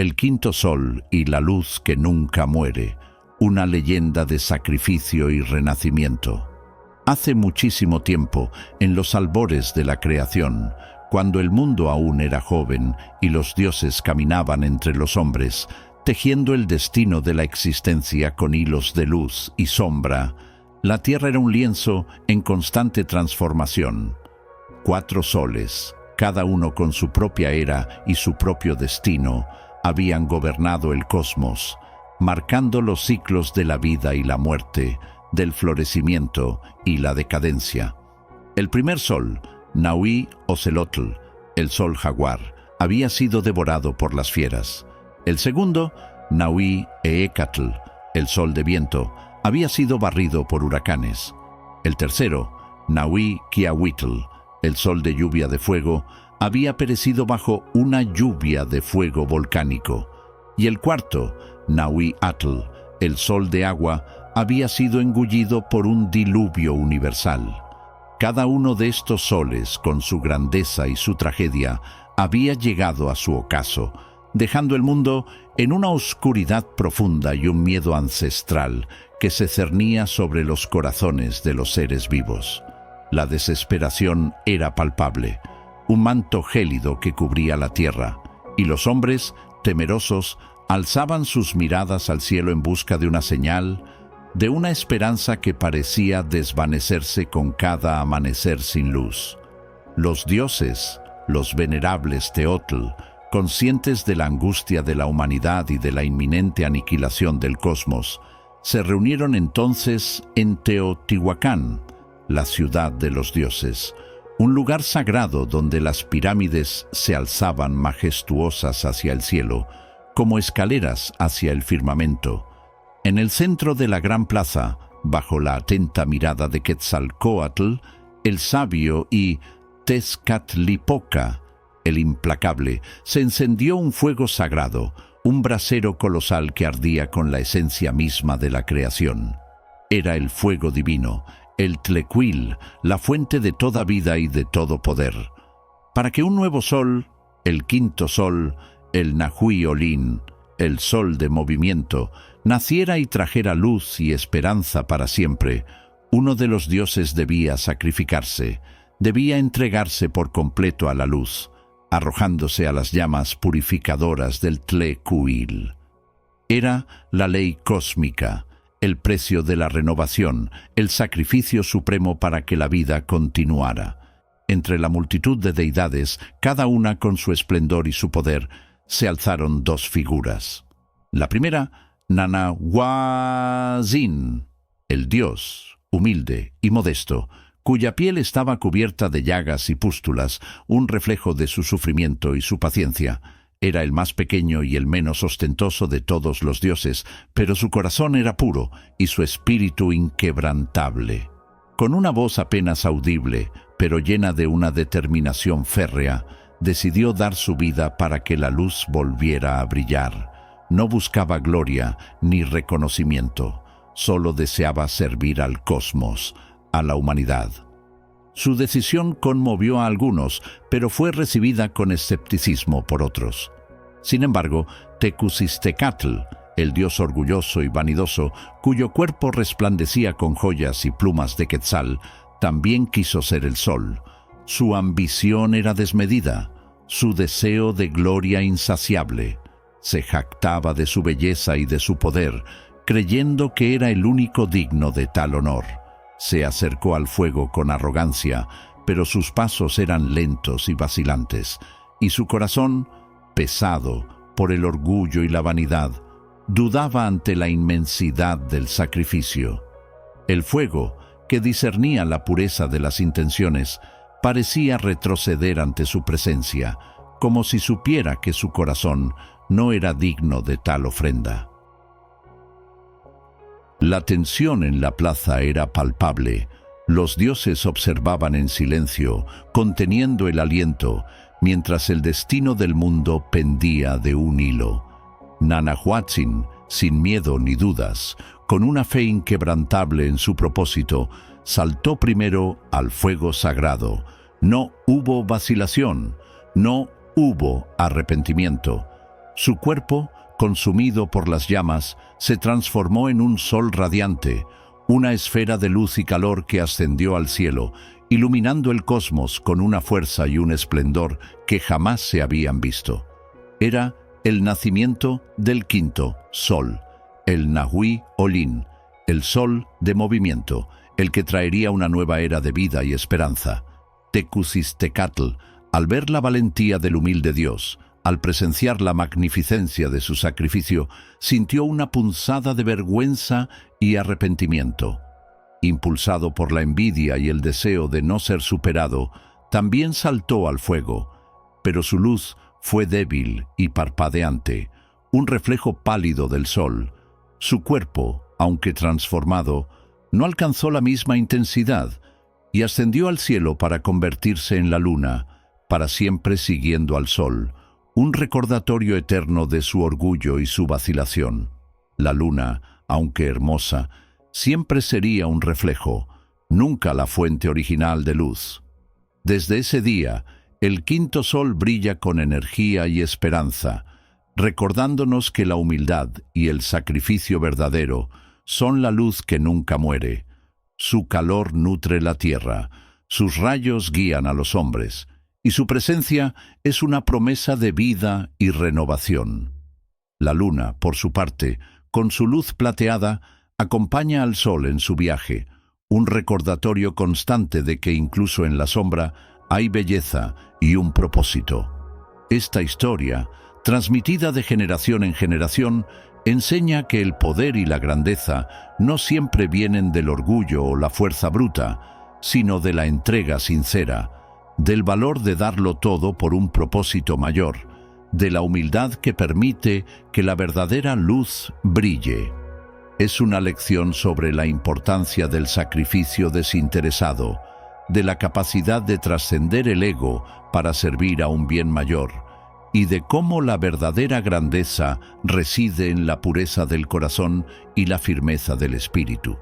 el quinto sol y la luz que nunca muere, una leyenda de sacrificio y renacimiento. Hace muchísimo tiempo, en los albores de la creación, cuando el mundo aún era joven y los dioses caminaban entre los hombres, tejiendo el destino de la existencia con hilos de luz y sombra, la tierra era un lienzo en constante transformación. 4 soles, cada uno con su propia era y su propio destino, habían gobernado el cosmos, marcando los ciclos de la vida y la muerte, del florecimiento y la decadencia. El primer sol, Nahui Ocelotl, el sol jaguar, había sido devorado por las fieras. El segundo, Nahui Eecatl, el sol de viento, había sido barrido por huracanes. El tercero, Nahui Kiahuitl, el sol de lluvia de fuego, había perecido bajo una lluvia de fuego volcánico. Y el cuarto, Nahui Atl, el sol de agua, había sido engullido por un diluvio universal. Cada uno de estos soles, con su grandeza y su tragedia, había llegado a su ocaso, dejando el mundo en una oscuridad profunda y un miedo ancestral que se cernía sobre los corazones de los seres vivos. La desesperación era palpable, un manto gélido que cubría la tierra, y los hombres, temerosos, alzaban sus miradas al cielo en busca de una señal, de una esperanza que parecía desvanecerse con cada amanecer sin luz. Los dioses, los venerables Teotl, conscientes de la angustia de la humanidad y de la inminente aniquilación del cosmos, se reunieron entonces en Teotihuacán, la ciudad de los dioses, un lugar sagrado donde las pirámides se alzaban majestuosas hacia el cielo, como escaleras hacia el firmamento. En el centro de la gran plaza, bajo la atenta mirada de Quetzalcóatl, el sabio, y Tezcatlipoca, el implacable, se encendió un fuego sagrado, un brasero colosal que ardía con la esencia misma de la creación. Era el fuego divino, el Tlecuil, la fuente de toda vida y de todo poder. Para que un nuevo sol, el quinto sol, el Nahui Olin, el sol de movimiento, naciera y trajera luz y esperanza para siempre, uno de los dioses debía sacrificarse, debía entregarse por completo a la luz, arrojándose a las llamas purificadoras del Tlecuil. Era la ley cósmica, el precio de la renovación, el sacrificio supremo para que la vida continuara. Entre la multitud de deidades, cada una con su esplendor y su poder, se alzaron 2 figuras. La primera, Nanahuatzin, el dios, humilde y modesto, cuya piel estaba cubierta de llagas y pústulas, un reflejo de su sufrimiento y su paciencia. Era el más pequeño y el menos ostentoso de todos los dioses, pero su corazón era puro y su espíritu inquebrantable. Con una voz apenas audible, pero llena de una determinación férrea, decidió dar su vida para que la luz volviera a brillar. No buscaba gloria ni reconocimiento, solo deseaba servir al cosmos, a la humanidad. Su decisión conmovió a algunos, pero fue recibida con escepticismo por otros. Sin embargo, Tecusistecatl, el dios orgulloso y vanidoso, cuyo cuerpo resplandecía con joyas y plumas de quetzal, también quiso ser el sol. Su ambición era desmedida, su deseo de gloria insaciable. Se jactaba de su belleza y de su poder, creyendo que era el único digno de tal honor. Se acercó al fuego con arrogancia, pero sus pasos eran lentos y vacilantes, y su corazón, pesado por el orgullo y la vanidad, dudaba ante la inmensidad del sacrificio. El fuego, que discernía la pureza de las intenciones, parecía retroceder ante su presencia, como si supiera que su corazón no era digno de tal ofrenda. La tensión en la plaza era palpable. Los dioses observaban en silencio, conteniendo el aliento, mientras el destino del mundo pendía de un hilo. Nanahuatzin, sin miedo ni dudas, con una fe inquebrantable en su propósito, saltó primero al fuego sagrado. No hubo vacilación, no hubo arrepentimiento. Su cuerpo, consumido por las llamas, se transformó en un sol radiante, una esfera de luz y calor que ascendió al cielo, iluminando el cosmos con una fuerza y un esplendor que jamás se habían visto. Era el nacimiento del quinto sol, el Nahui Olin, el sol de movimiento, el que traería una nueva era de vida y esperanza. Tecusistecatl, al ver la valentía del humilde Dios, al presenciar la magnificencia de su sacrificio, sintió una punzada de vergüenza y arrepentimiento. Impulsado por la envidia y el deseo de no ser superado, también saltó al fuego, pero su luz fue débil y parpadeante, un reflejo pálido del sol. Su cuerpo, aunque transformado, no alcanzó la misma intensidad y ascendió al cielo para convertirse en la luna, para siempre siguiendo al sol, un recordatorio eterno de su orgullo y su vacilación. La luna, aunque hermosa, siempre sería un reflejo, nunca la fuente original de luz. Desde ese día, el quinto sol brilla con energía y esperanza, recordándonos que la humildad y el sacrificio verdadero son la luz que nunca muere. Su calor nutre la tierra, sus rayos guían a los hombres, y su presencia es una promesa de vida y renovación. La luna, por su parte, con su luz plateada, acompaña al sol en su viaje, un recordatorio constante de que incluso en la sombra hay belleza y un propósito. Esta historia, transmitida de generación en generación, enseña que el poder y la grandeza no siempre vienen del orgullo o la fuerza bruta, sino de la entrega sincera, del valor de darlo todo por un propósito mayor, de la humildad que permite que la verdadera luz brille. Es una lección sobre la importancia del sacrificio desinteresado, de la capacidad de trascender el ego para servir a un bien mayor, y de cómo la verdadera grandeza reside en la pureza del corazón y la firmeza del espíritu.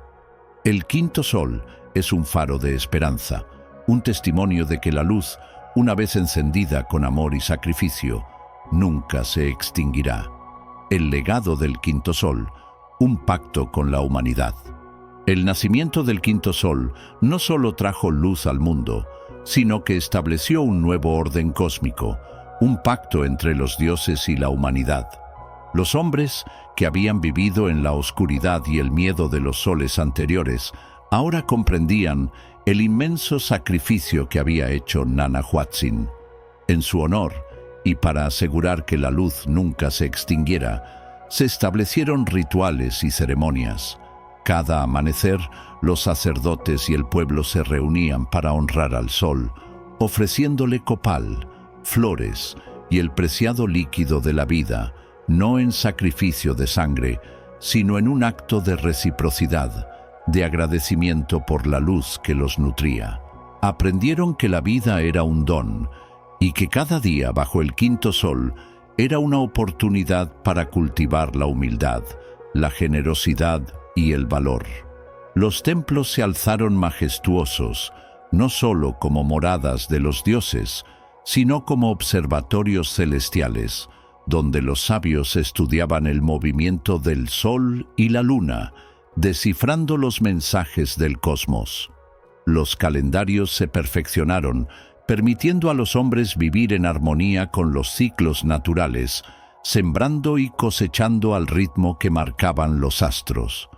El quinto sol es un faro de esperanza, un testimonio de que la luz, una vez encendida con amor y sacrificio, nunca se extinguirá. El legado del quinto sol, un pacto con la humanidad. El nacimiento del quinto sol no solo trajo luz al mundo, sino que estableció un nuevo orden cósmico, un pacto entre los dioses y la humanidad. Los hombres, que habían vivido en la oscuridad y el miedo de los soles anteriores, ahora comprendían el inmenso sacrificio que había hecho Nanahuatzin. En su honor, y para asegurar que la luz nunca se extinguiera, se establecieron rituales y ceremonias. Cada amanecer, los sacerdotes y el pueblo se reunían para honrar al sol, ofreciéndole copal, flores y el preciado líquido de la vida, no en sacrificio de sangre, sino en un acto de reciprocidad, de agradecimiento por la luz que los nutría. Aprendieron que la vida era un don y que cada día bajo el quinto sol era una oportunidad para cultivar la humildad, la generosidad y el valor. Los templos se alzaron majestuosos, no solo como moradas de los dioses, sino como observatorios celestiales, donde los sabios estudiaban el movimiento del sol y la luna, descifrando los mensajes del cosmos. Los calendarios se perfeccionaron, permitiendo a los hombres vivir en armonía con los ciclos naturales, sembrando y cosechando al ritmo que marcaban los astros.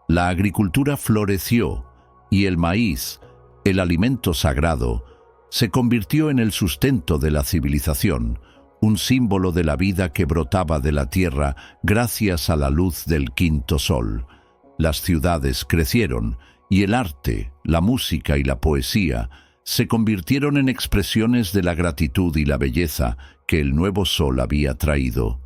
La agricultura floreció y el maíz, el alimento sagrado, se convirtió en el sustento de la civilización, un símbolo de la vida que brotaba de la tierra gracias a la luz del quinto sol. Las ciudades crecieron y el arte, la música y la poesía se convirtieron en expresiones de la gratitud y la belleza que el nuevo sol había traído.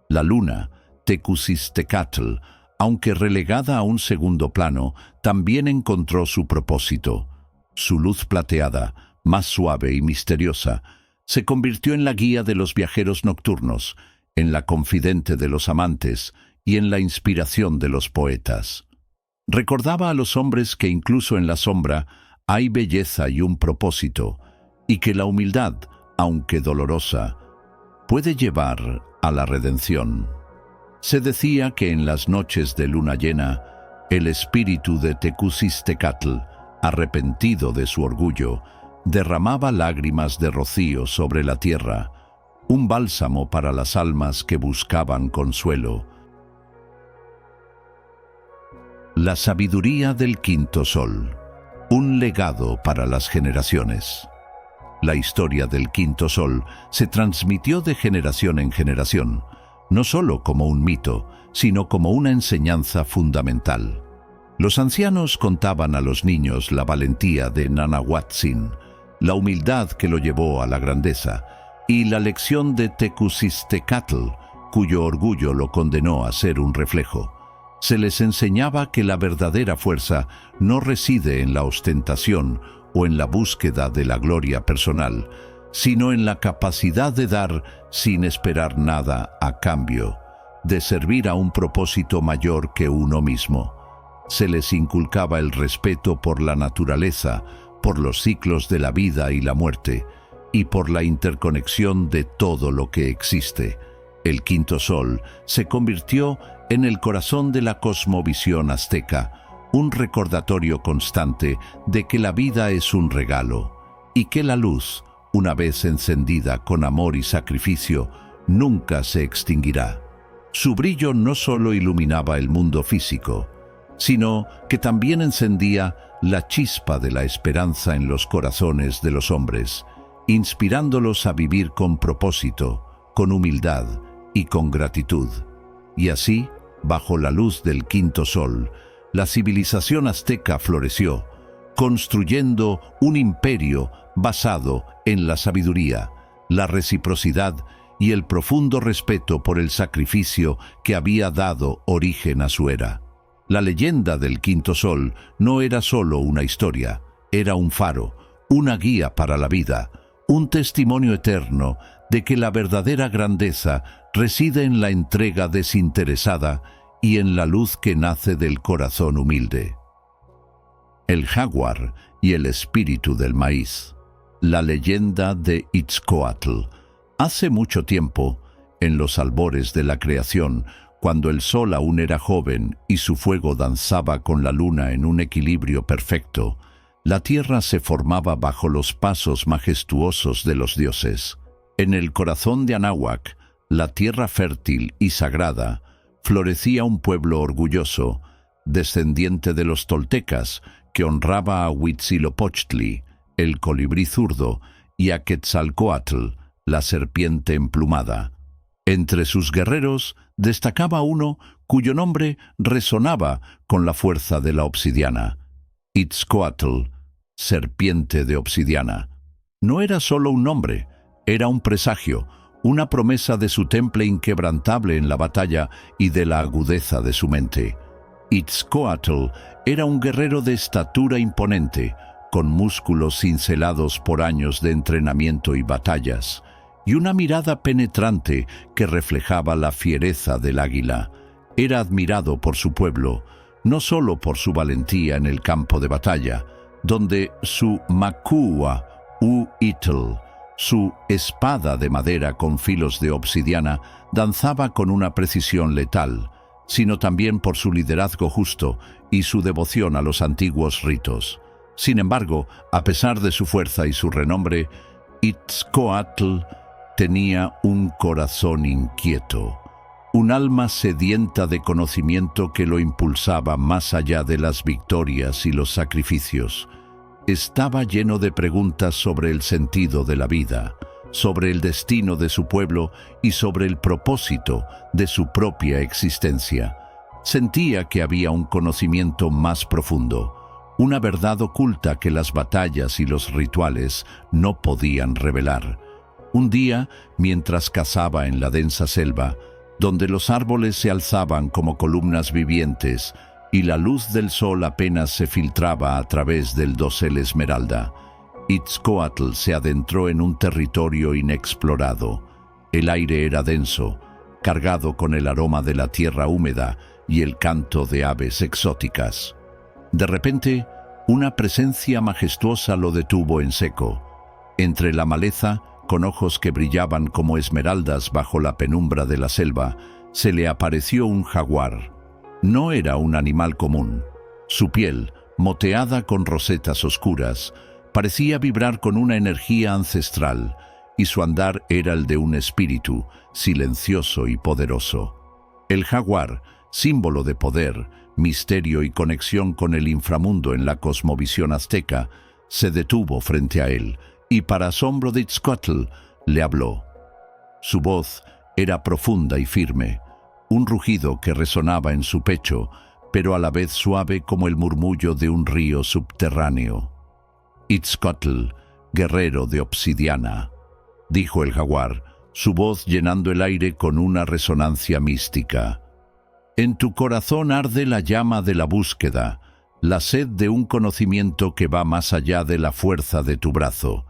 La luna, Tecusistecatl, aunque relegada a un segundo plano, también encontró su propósito. Su luz plateada, más suave y misteriosa, se convirtió en la guía de los viajeros nocturnos, en la confidente de los amantes y en la inspiración de los poetas. Recordaba a los hombres que incluso en la sombra hay belleza y un propósito, y que la humildad, aunque dolorosa, puede llevar a la redención. Se decía que en las noches de luna llena, el espíritu de Tecusistecatl, arrepentido de su orgullo, derramaba lágrimas de rocío sobre la tierra, un bálsamo para las almas que buscaban consuelo. La sabiduría del quinto sol, un legado para las generaciones. La historia del quinto sol se transmitió de generación en generación, no solo como un mito, sino como una enseñanza fundamental. Los ancianos contaban a los niños la valentía de Nanahuatzin, la humildad que lo llevó a la grandeza, y la lección de Tecusistecatl, cuyo orgullo lo condenó a ser un reflejo. Se les enseñaba que la verdadera fuerza no reside en la ostentación o en la búsqueda de la gloria personal, sino en la capacidad de dar sin esperar nada a cambio, de servir a un propósito mayor que uno mismo. Se les inculcaba el respeto por la naturaleza, por los ciclos de la vida y la muerte, y por la interconexión de todo lo que existe. El quinto sol se convirtió en el corazón de la cosmovisión azteca, un recordatorio constante de que la vida es un regalo y que la luz, una vez encendida con amor y sacrificio, nunca se extinguirá. Su brillo no solo iluminaba el mundo físico, sino que también encendía la chispa de la esperanza en los corazones de los hombres, inspirándolos a vivir con propósito, con humildad y con gratitud. Y así, bajo la luz del quinto sol, la civilización azteca floreció, construyendo un imperio basado en la sabiduría, la reciprocidad y el profundo respeto por el sacrificio que había dado origen a su era. La leyenda del quinto sol no era solo una historia, era un faro, una guía para la vida, un testimonio eterno de que la verdadera grandeza reside en la entrega desinteresada y en la luz que nace del corazón humilde. El jaguar y el espíritu del maíz. La leyenda de Itzcoatl. Hace mucho tiempo, en los albores de la creación, cuando el sol aún era joven y su fuego danzaba con la luna en un equilibrio perfecto, la tierra se formaba bajo los pasos majestuosos de los dioses. En el corazón de Anáhuac, la tierra fértil y sagrada, florecía un pueblo orgulloso, descendiente de los toltecas, que honraba a Huitzilopochtli, el colibrí zurdo, y a Quetzalcóatl, la serpiente emplumada. Entre sus guerreros destacaba uno cuyo nombre resonaba con la fuerza de la obsidiana: Itzcoatl, serpiente de obsidiana. No era solo un nombre, era un presagio, una promesa de su temple inquebrantable en la batalla y de la agudeza de su mente. Itzcoatl era un guerrero de estatura imponente, con músculos cincelados por años de entrenamiento y batallas, y una mirada penetrante que reflejaba la fiereza del águila. Era admirado por su pueblo, no solo por su valentía en el campo de batalla, donde su Makua Uitl, su espada de madera con filos de obsidiana, danzaba con una precisión letal, sino también por su liderazgo justo y su devoción a los antiguos ritos. Sin embargo, a pesar de su fuerza y su renombre, Itzcoatl tenía un corazón inquieto, un alma sedienta de conocimiento que lo impulsaba más allá de las victorias y los sacrificios. Estaba lleno de preguntas sobre el sentido de la vida, sobre el destino de su pueblo y sobre el propósito de su propia existencia. Sentía que había un conocimiento más profundo, una verdad oculta que las batallas y los rituales no podían revelar. Un día, mientras cazaba en la densa selva, donde los árboles se alzaban como columnas vivientes y la luz del sol apenas se filtraba a través del dosel esmeralda, Itzcoatl se adentró en un territorio inexplorado. El aire era denso, cargado con el aroma de la tierra húmeda y el canto de aves exóticas. De repente, una presencia majestuosa lo detuvo en seco. Entre la maleza, con ojos que brillaban como esmeraldas bajo la penumbra de la selva, se le apareció un jaguar. No era un animal común. Su piel, moteada con rosetas oscuras, parecía vibrar con una energía ancestral, y su andar era el de un espíritu, silencioso y poderoso. El jaguar, símbolo de poder, misterio y conexión con el inframundo en la cosmovisión azteca, se detuvo frente a él, y para asombro de Itzcoatl, le habló. Su voz era profunda y firme, un rugido que resonaba en su pecho, pero a la vez suave como el murmullo de un río subterráneo. Itzcoatl, guerrero de obsidiana, dijo el jaguar, su voz llenando el aire con una resonancia mística. En tu corazón arde la llama de la búsqueda, la sed de un conocimiento que va más allá de la fuerza de tu brazo.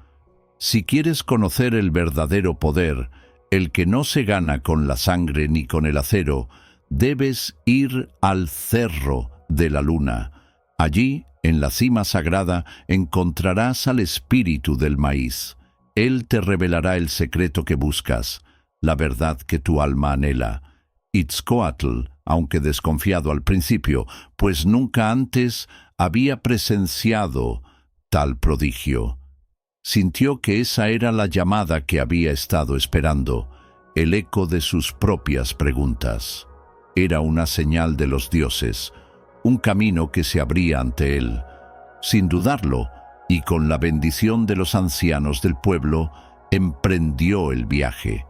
Si quieres conocer el verdadero poder, el que no se gana con la sangre ni con el acero, debes ir al cerro de la luna. Allí, en la cima sagrada, encontrarás al espíritu del maíz. Él te revelará el secreto que buscas, la verdad que tu alma anhela. Itzcoatl, aunque desconfiado al principio, pues nunca antes había presenciado tal prodigio, sintió que esa era la llamada que había estado esperando, el eco de sus propias preguntas. Era una señal de los dioses, un camino que se abría ante él. Sin dudarlo, y con la bendición de los ancianos del pueblo, emprendió el viaje.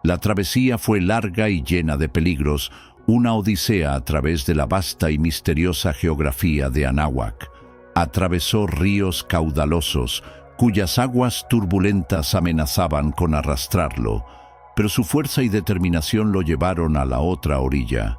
La travesía fue larga y llena de peligros, una odisea a través de la vasta y misteriosa geografía de Anáhuac. Atravesó ríos caudalosos, cuyas aguas turbulentas amenazaban con arrastrarlo, pero su fuerza y determinación lo llevaron a la otra orilla.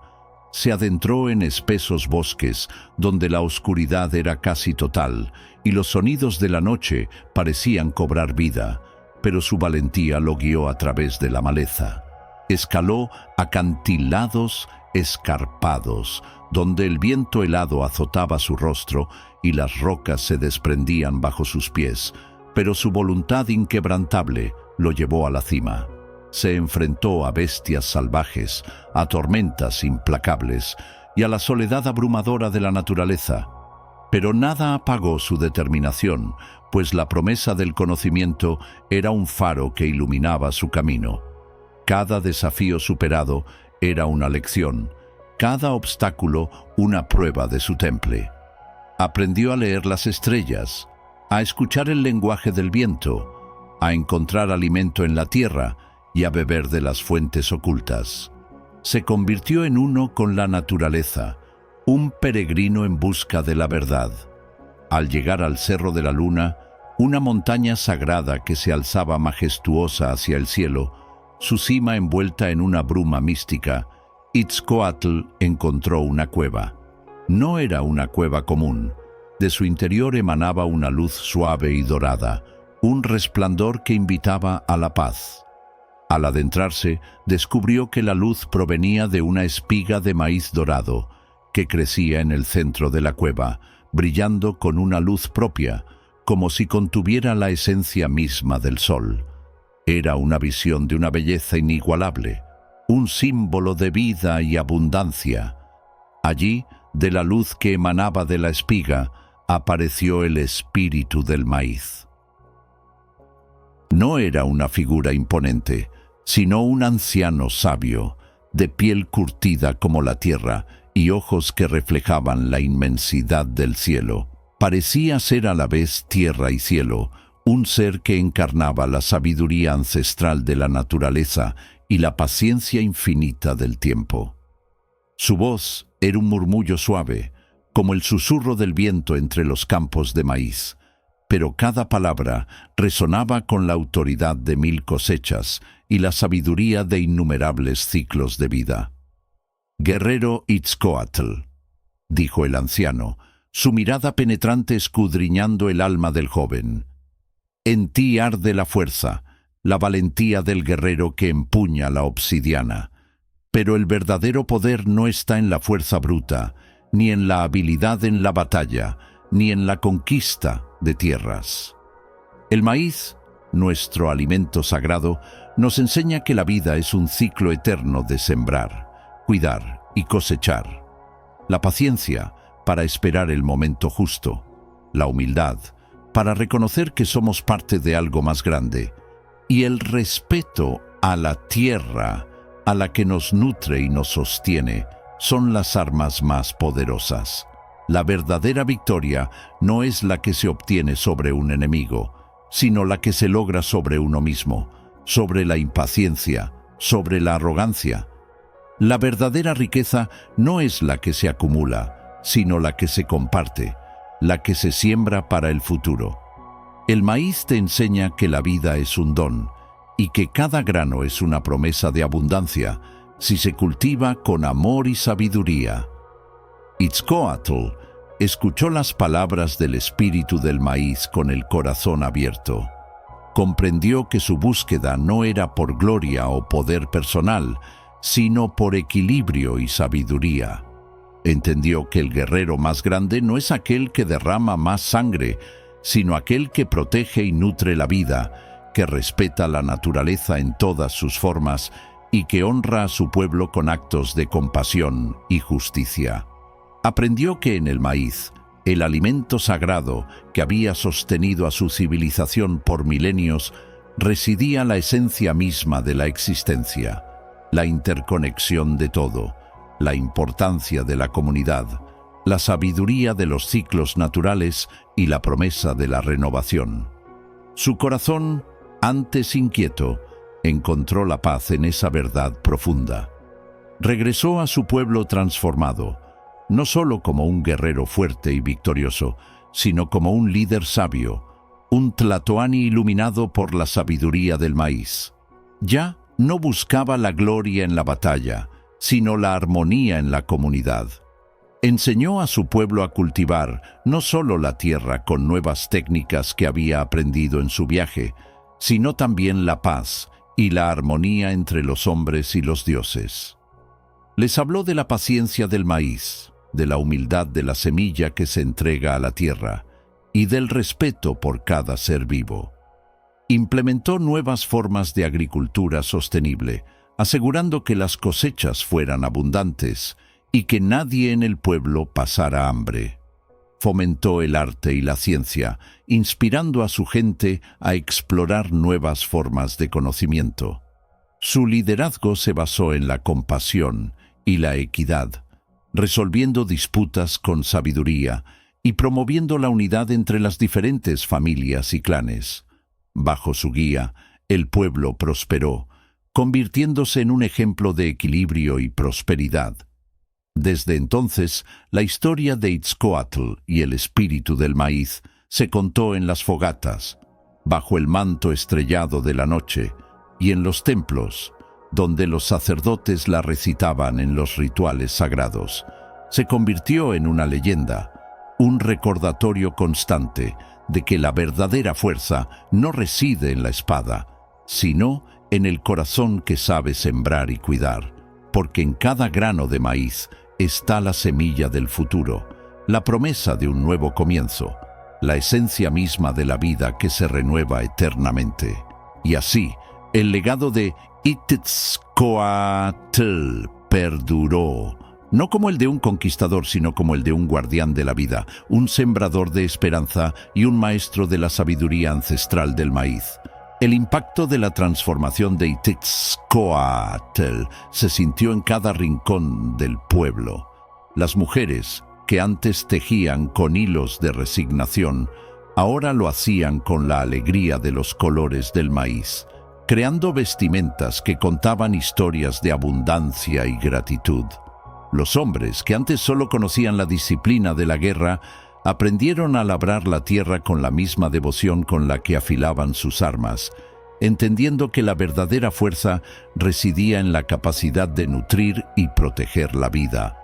Se adentró en espesos bosques, donde la oscuridad era casi total, y los sonidos de la noche parecían cobrar vida, pero su valentía lo guió a través de la maleza. Escaló acantilados escarpados, donde el viento helado azotaba su rostro y las rocas se desprendían bajo sus pies, pero su voluntad inquebrantable lo llevó a la cima. Se enfrentó a bestias salvajes, a tormentas implacables y a la soledad abrumadora de la naturaleza. Pero nada apagó su determinación, pues la promesa del conocimiento era un faro que iluminaba su camino. Cada desafío superado era una lección, cada obstáculo una prueba de su temple. Aprendió a leer las estrellas, a escuchar el lenguaje del viento, a encontrar alimento en la tierra y a beber de las fuentes ocultas. Se convirtió en uno con la naturaleza, un peregrino en busca de la verdad. Al llegar al Cerro de la Luna, una montaña sagrada que se alzaba majestuosa hacia el cielo, su cima envuelta en una bruma mística, Itzcoatl encontró una cueva. No era una cueva común. De su interior emanaba una luz suave y dorada, un resplandor que invitaba a la paz. Al adentrarse, descubrió que la luz provenía de una espiga de maíz dorado, que crecía en el centro de la cueva, brillando con una luz propia, como si contuviera la esencia misma del sol. Era una visión de una belleza inigualable, un símbolo de vida y abundancia. Allí, de la luz que emanaba de la espiga, apareció el espíritu del maíz. No era una figura imponente, sino un anciano sabio, de piel curtida como la tierra y ojos que reflejaban la inmensidad del cielo. Parecía ser a la vez tierra y cielo, un ser que encarnaba la sabiduría ancestral de la naturaleza y la paciencia infinita del tiempo. Su voz era un murmullo suave, como el susurro del viento entre los campos de maíz, pero cada palabra resonaba con la autoridad de 1000 cosechas y la sabiduría de innumerables ciclos de vida. «Guerrero Itzcoatl», dijo el anciano, su mirada penetrante escudriñando el alma del joven. «En ti arde la fuerza, la valentía del guerrero que empuña la obsidiana. Pero el verdadero poder no está en la fuerza bruta, ni en la habilidad en la batalla, ni en la conquista de tierras. El maíz nuestro alimento sagrado, nos enseña que la vida es un ciclo eterno de sembrar, cuidar y cosechar. La paciencia para esperar el momento justo, la humildad para reconocer que somos parte de algo más grande, y el respeto a la tierra, a la que nos nutre y nos sostiene, son las armas más poderosas. La verdadera victoria no es la que se obtiene sobre un enemigo, sino la que se logra sobre uno mismo, sobre la impaciencia, sobre la arrogancia. La verdadera riqueza no es la que se acumula, sino la que se comparte, la que se siembra para el futuro. El maíz te enseña que la vida es un don y que cada grano es una promesa de abundancia si se cultiva con amor y sabiduría. Itzcoatl escuchó las palabras del espíritu del maíz con el corazón abierto. Comprendió que su búsqueda no era por gloria o poder personal, sino por equilibrio y sabiduría. Entendió que el guerrero más grande no es aquel que derrama más sangre, sino aquel que protege y nutre la vida, que respeta la naturaleza en todas sus formas y que honra a su pueblo con actos de compasión y justicia. Aprendió que en el maíz, el alimento sagrado que había sostenido a su civilización por milenios, residía la esencia misma de la existencia, la interconexión de todo, la importancia de la comunidad, la sabiduría de los ciclos naturales y la promesa de la renovación. Su corazón, antes inquieto, encontró la paz en esa verdad profunda. Regresó a su pueblo transformado, no solo como un guerrero fuerte y victorioso, sino como un líder sabio, un tlatoani iluminado por la sabiduría del maíz. Ya no buscaba la gloria en la batalla, sino la armonía en la comunidad. Enseñó a su pueblo a cultivar no solo la tierra con nuevas técnicas que había aprendido en su viaje, sino también la paz y la armonía entre los hombres y los dioses. Les habló de la paciencia del maíz, de la humildad de la semilla que se entrega a la tierra y del respeto por cada ser vivo. Implementó nuevas formas de agricultura sostenible, asegurando que las cosechas fueran abundantes y que nadie en el pueblo pasara hambre. Fomentó el arte y la ciencia, inspirando a su gente a explorar nuevas formas de conocimiento. Su liderazgo se basó en la compasión y la equidad, resolviendo disputas con sabiduría y promoviendo la unidad entre las diferentes familias y clanes. Bajo su guía, el pueblo prosperó, convirtiéndose en un ejemplo de equilibrio y prosperidad. Desde entonces, la historia de Itzcoatl y el espíritu del maíz se contó en las fogatas, bajo el manto estrellado de la noche, y en los templos, donde los sacerdotes la recitaban en los rituales sagrados. Se convirtió en una leyenda, un recordatorio constante de que la verdadera fuerza no reside en la espada, sino en el corazón que sabe sembrar y cuidar, porque en cada grano de maíz está la semilla del futuro, la promesa de un nuevo comienzo, la esencia misma de la vida que se renueva eternamente. Y así, el legado de Itzcoatl perduró, no como el de un conquistador, sino como el de un guardián de la vida, un sembrador de esperanza y un maestro de la sabiduría ancestral del maíz. El impacto de la transformación de Itzcoatl se sintió en cada rincón del pueblo. Las mujeres, que antes tejían con hilos de resignación, ahora lo hacían con la alegría de los colores del maíz, creando vestimentas que contaban historias de abundancia y gratitud. Los hombres, que antes solo conocían la disciplina de la guerra, aprendieron a labrar la tierra con la misma devoción con la que afilaban sus armas, entendiendo que la verdadera fuerza residía en la capacidad de nutrir y proteger la vida.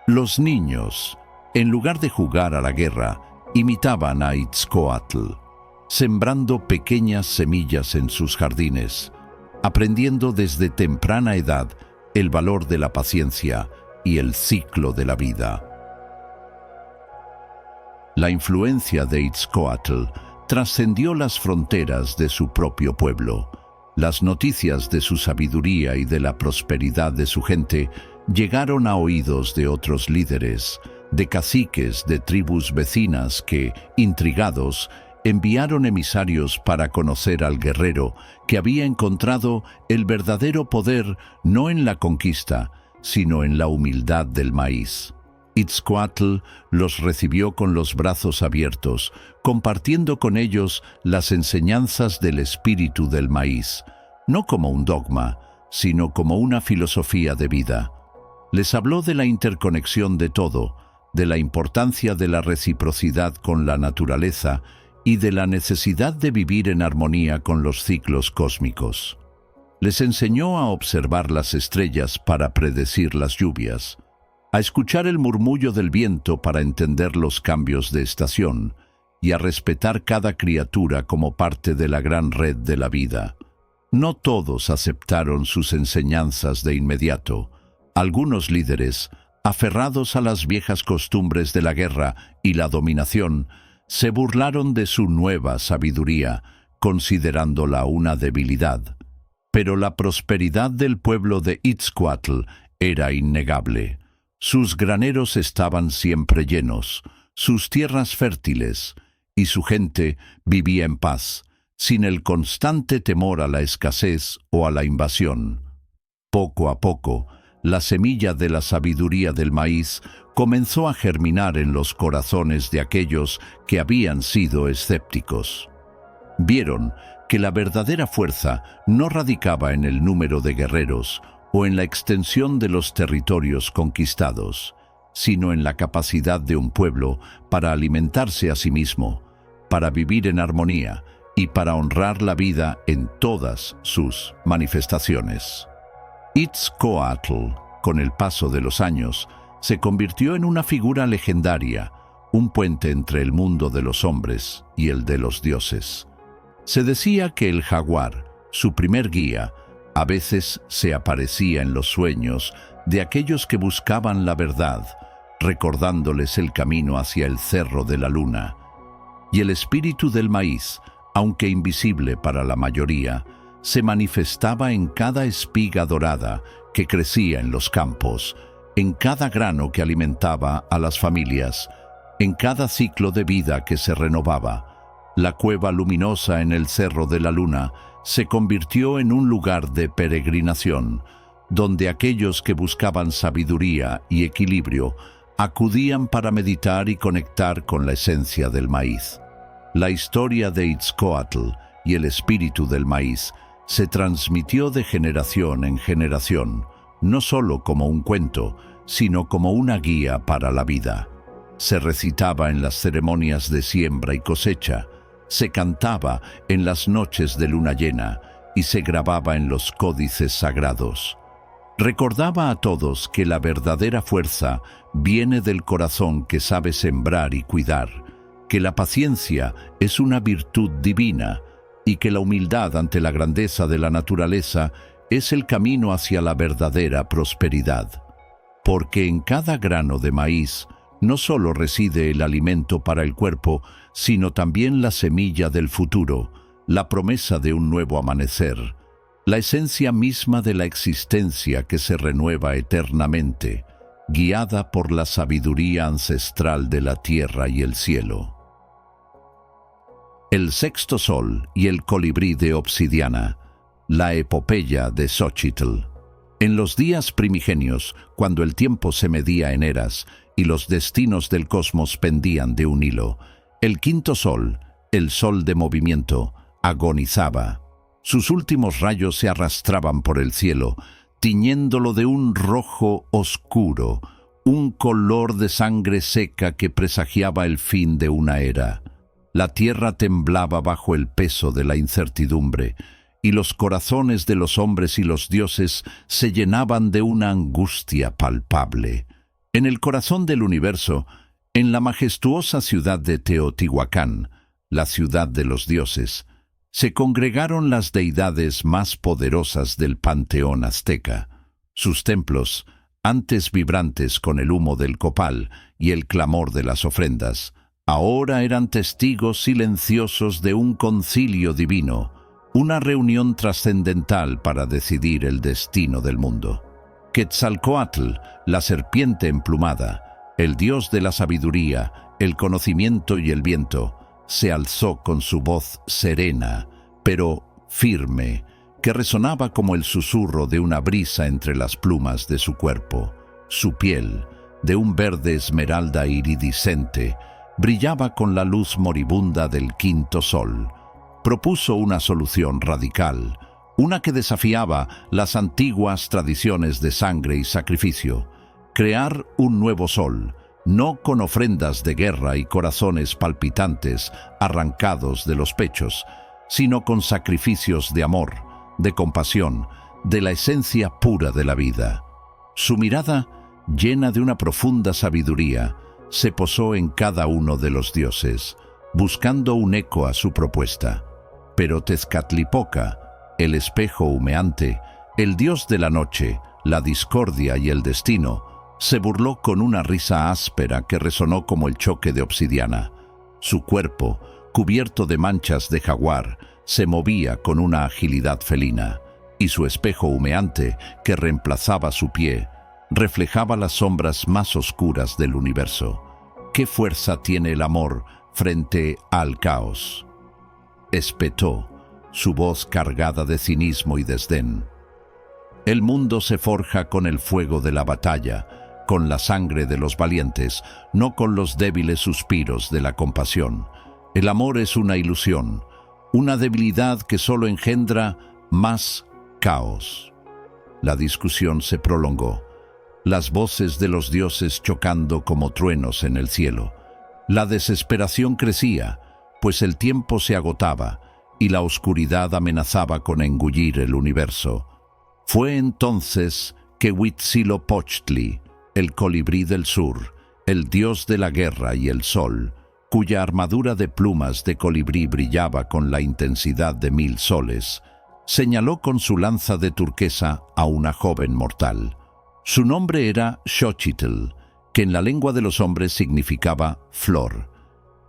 Los niños, en lugar de jugar a la guerra, imitaban a Itzcoatl, sembrando pequeñas semillas en sus jardines, aprendiendo desde temprana edad el valor de la paciencia y el ciclo de la vida. La influencia de Itzcoatl trascendió las fronteras de su propio pueblo. Las noticias de su sabiduría y de la prosperidad de su gente llegaron a oídos de otros líderes, de caciques de tribus vecinas que, intrigados, enviaron emisarios para conocer al guerrero que había encontrado el verdadero poder no en la conquista, sino en la humildad del maíz. Itzcoatl los recibió con los brazos abiertos, compartiendo con ellos las enseñanzas del espíritu del maíz, no como un dogma, sino como una filosofía de vida. Les habló de la interconexión de todo, de la importancia de la reciprocidad con la naturaleza y de la necesidad de vivir en armonía con los ciclos cósmicos. Les enseñó a observar las estrellas para predecir las lluvias, a escuchar el murmullo del viento para entender los cambios de estación y a respetar cada criatura como parte de la gran red de la vida. No todos aceptaron sus enseñanzas de inmediato. Algunos líderes, aferrados a las viejas costumbres de la guerra y la dominación, se burlaron de su nueva sabiduría, considerándola una debilidad. Pero la prosperidad del pueblo de Itzcoatl era innegable. Sus graneros estaban siempre llenos, sus tierras fértiles, y su gente vivía en paz, sin el constante temor a la escasez o a la invasión. Poco a poco, la semilla de la sabiduría del maíz comenzó a germinar en los corazones de aquellos que habían sido escépticos. Vieron que la verdadera fuerza no radicaba en el número de guerreros o en la extensión de los territorios conquistados, sino en la capacidad de un pueblo para alimentarse a sí mismo, para vivir en armonía y para honrar la vida en todas sus manifestaciones. Itzcoatl, con el paso de los años, se convirtió en una figura legendaria, un puente entre el mundo de los hombres y el de los dioses. Se decía que el jaguar, su primer guía, a veces se aparecía en los sueños de aquellos que buscaban la verdad, recordándoles el camino hacia el cerro de la luna. Y el espíritu del maíz, aunque invisible para la mayoría, se manifestaba en cada espiga dorada que crecía en los campos, en cada grano que alimentaba a las familias, en cada ciclo de vida que se renovaba. La cueva luminosa en el cerro de la luna se convirtió en un lugar de peregrinación, donde aquellos que buscaban sabiduría y equilibrio acudían para meditar y conectar con la esencia del maíz. La historia de Itzcoatl y el espíritu del maíz se transmitió de generación en generación, no solo como un cuento, sino como una guía para la vida. Se recitaba en las ceremonias de siembra y cosecha, se cantaba en las noches de luna llena y se grababa en los códices sagrados. Recordaba a todos que la verdadera fuerza viene del corazón que sabe sembrar y cuidar, que la paciencia es una virtud divina y que la humildad ante la grandeza de la naturaleza es el camino hacia la verdadera prosperidad. Porque en cada grano de maíz no solo reside el alimento para el cuerpo, sino también la semilla del futuro, la promesa de un nuevo amanecer, la esencia misma de la existencia que se renueva eternamente, guiada por la sabiduría ancestral de la tierra y el cielo. El sexto sol y el colibrí de obsidiana, la epopeya de Xochitl. En los días primigenios, cuando el tiempo se medía en eras y los destinos del cosmos pendían de un hilo, el quinto sol, el sol de movimiento, agonizaba. Sus últimos rayos se arrastraban por el cielo, tiñéndolo de un rojo oscuro, un color de sangre seca que presagiaba el fin de una era. La tierra temblaba bajo el peso de la incertidumbre, y los corazones de los hombres y los dioses se llenaban de una angustia palpable. En el corazón del universo, en la majestuosa ciudad de Teotihuacán, la ciudad de los dioses, se congregaron las deidades más poderosas del panteón azteca. Sus templos, antes vibrantes con el humo del copal y el clamor de las ofrendas, Ahora eran testigos silenciosos de un concilio divino, una reunión trascendental para decidir el destino del mundo. Quetzalcóatl, la serpiente emplumada, el dios de la sabiduría, el conocimiento y el viento, se alzó con su voz serena, pero firme, que resonaba como el susurro de una brisa entre las plumas de su cuerpo. Su piel, de un verde esmeralda iridiscente, brillaba con la luz moribunda del quinto sol. Propuso una solución radical, una que desafiaba las antiguas tradiciones de sangre y sacrificio: crear un nuevo sol, no con ofrendas de guerra y corazones palpitantes arrancados de los pechos, sino con sacrificios de amor, de compasión, de la esencia pura de la vida. Su mirada, llena de una profunda sabiduría, se posó en cada uno de los dioses, buscando un eco a su propuesta. Pero Tezcatlipoca, el espejo humeante, el dios de la noche, la discordia y el destino, se burló con una risa áspera que resonó como el choque de obsidiana. Su cuerpo, cubierto de manchas de jaguar, se movía con una agilidad felina, y su espejo humeante, que reemplazaba su pie, reflejaba las sombras más oscuras del universo. ¿Qué fuerza tiene el amor frente al caos?, espetó, su voz cargada de cinismo y desdén. El mundo se forja con el fuego de la batalla, con la sangre de los valientes, no con los débiles suspiros de la compasión. El amor es una ilusión, una debilidad que solo engendra más caos. La discusión se prolongó, las voces de los dioses chocando como truenos en el cielo. La desesperación crecía, pues el tiempo se agotaba y la oscuridad amenazaba con engullir el universo. Fue entonces que Huitzilopochtli, el colibrí del sur, el dios de la guerra y el sol, cuya armadura de plumas de colibrí brillaba con la intensidad de 1000 soles, señaló con su lanza de turquesa a una joven mortal. Su nombre era Xochitl, que en la lengua de los hombres significaba flor.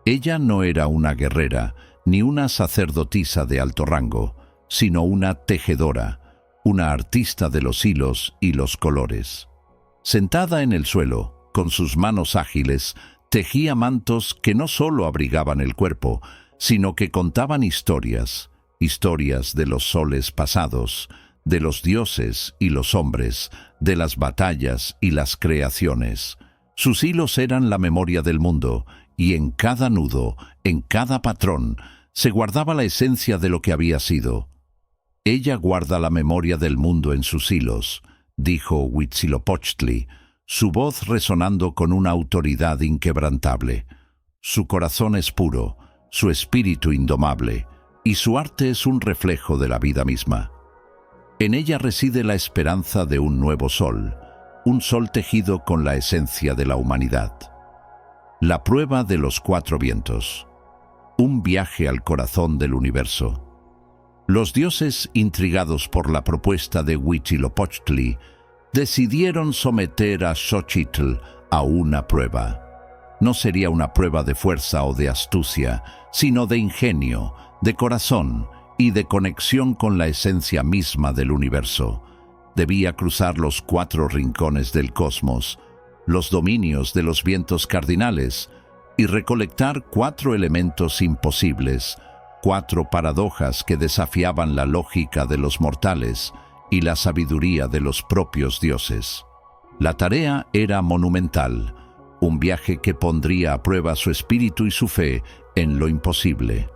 Ella no era una guerrera, ni una sacerdotisa de alto rango, sino una tejedora, una artista de los hilos y los colores. Sentada en el suelo, con sus manos ágiles, tejía mantos que no solo abrigaban el cuerpo, sino que contaban historias, historias de los soles pasados, de los dioses y los hombres, de las batallas y las creaciones. Sus hilos eran la memoria del mundo, y en cada nudo, en cada patrón, se guardaba la esencia de lo que había sido. Ella guarda la memoria del mundo en sus hilos, dijo Huitzilopochtli, su voz resonando con una autoridad inquebrantable. Su corazón es puro, su espíritu indomable, y su arte es un reflejo de la vida misma. En ella reside la esperanza de un nuevo sol, un sol tejido con la esencia de la humanidad. La prueba de los 4 vientos. Un viaje al corazón del universo. Los dioses, intrigados por la propuesta de Huitzilopochtli, decidieron someter a Xochitl a una prueba. No sería una prueba de fuerza o de astucia, sino de ingenio, de corazón y de conexión con la esencia misma del universo. Debía cruzar los 4 rincones del cosmos, los dominios de los vientos cardinales, y recolectar 4 elementos imposibles, 4 paradojas que desafiaban la lógica de los mortales y la sabiduría de los propios dioses. La tarea era monumental, un viaje que pondría a prueba su espíritu y su fe en lo imposible.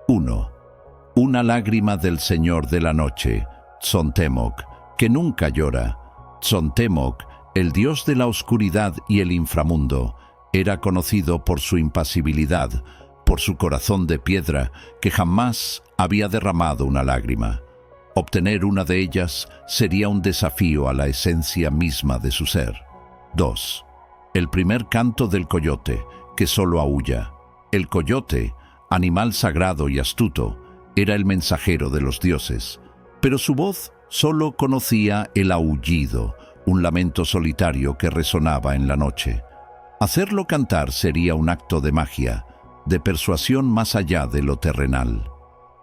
1. Una lágrima del Señor de la Noche, Tzontemoc, que nunca llora. Tzontemoc, el dios de la oscuridad y el inframundo, era conocido por su impasibilidad, por su corazón de piedra que jamás había derramado una lágrima. Obtener una de ellas sería un desafío a la esencia misma de su ser. 2. El primer canto del coyote, que solo aúlla. El coyote, animal sagrado y astuto, era el mensajero de los dioses, pero su voz solo conocía el aullido, un lamento solitario que resonaba en la noche. Hacerlo cantar sería un acto de magia, de persuasión más allá de lo terrenal.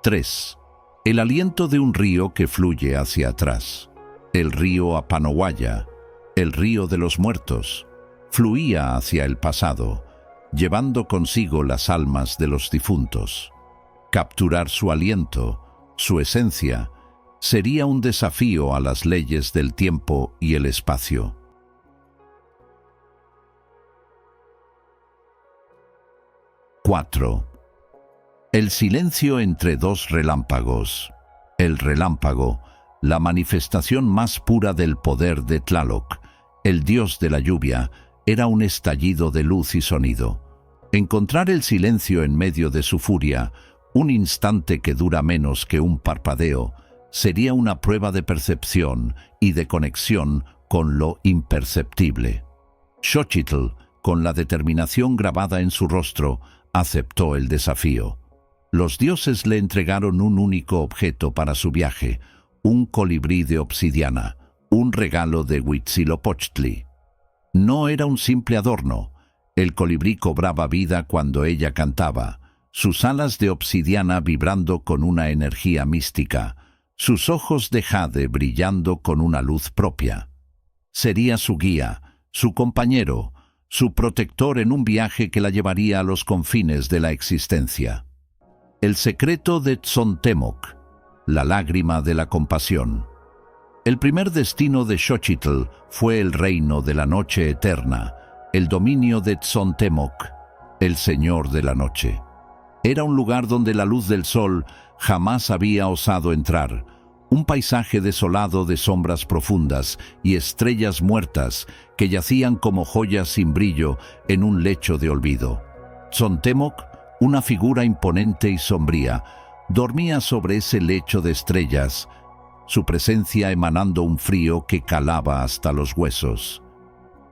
3. El aliento de un río que fluye hacia atrás. El río Apanowaya, el río de los muertos, fluía hacia el pasado, llevando consigo las almas de los difuntos. Capturar su aliento, su esencia, sería un desafío a las leyes del tiempo y el espacio. 4. El silencio entre dos relámpagos. El relámpago, la manifestación más pura del poder de Tlaloc, el dios de la lluvia, era un estallido de luz y sonido. Encontrar el silencio en medio de su furia, un instante que dura menos que un parpadeo, sería una prueba de percepción y de conexión con lo imperceptible. Xochitl, con la determinación grabada en su rostro, aceptó el desafío. Los dioses le entregaron un único objeto para su viaje, un colibrí de obsidiana, un regalo de Huitzilopochtli. No era un simple adorno. El colibrí cobraba vida cuando ella cantaba, sus alas de obsidiana vibrando con una energía mística, sus ojos de jade brillando con una luz propia. Sería su guía, su compañero, su protector en un viaje que la llevaría a los confines de la existencia. El secreto de Tzontemoc, la lágrima de la compasión. El primer destino de Xochitl fue el reino de la noche eterna, el dominio de Tzontemoc, el señor de la noche. Era un lugar donde la luz del sol jamás había osado entrar, un paisaje desolado de sombras profundas y estrellas muertas que yacían como joyas sin brillo en un lecho de olvido. Tzontemoc, una figura imponente y sombría, dormía sobre ese lecho de estrellas, su presencia emanando un frío que calaba hasta los huesos.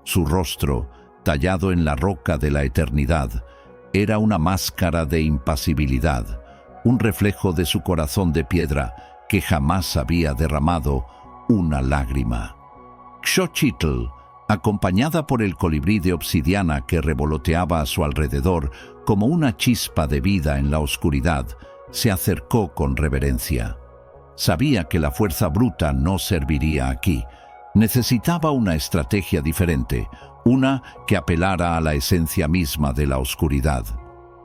Su rostro, tallado en la roca de la eternidad, era una máscara de impasibilidad, un reflejo de su corazón de piedra que jamás había derramado una lágrima. Xochitl, acompañada por el colibrí de obsidiana que revoloteaba a su alrededor como una chispa de vida en la oscuridad, se acercó con reverencia. Sabía que la fuerza bruta no serviría aquí. Necesitaba una estrategia diferente, una que apelara a la esencia misma de la oscuridad.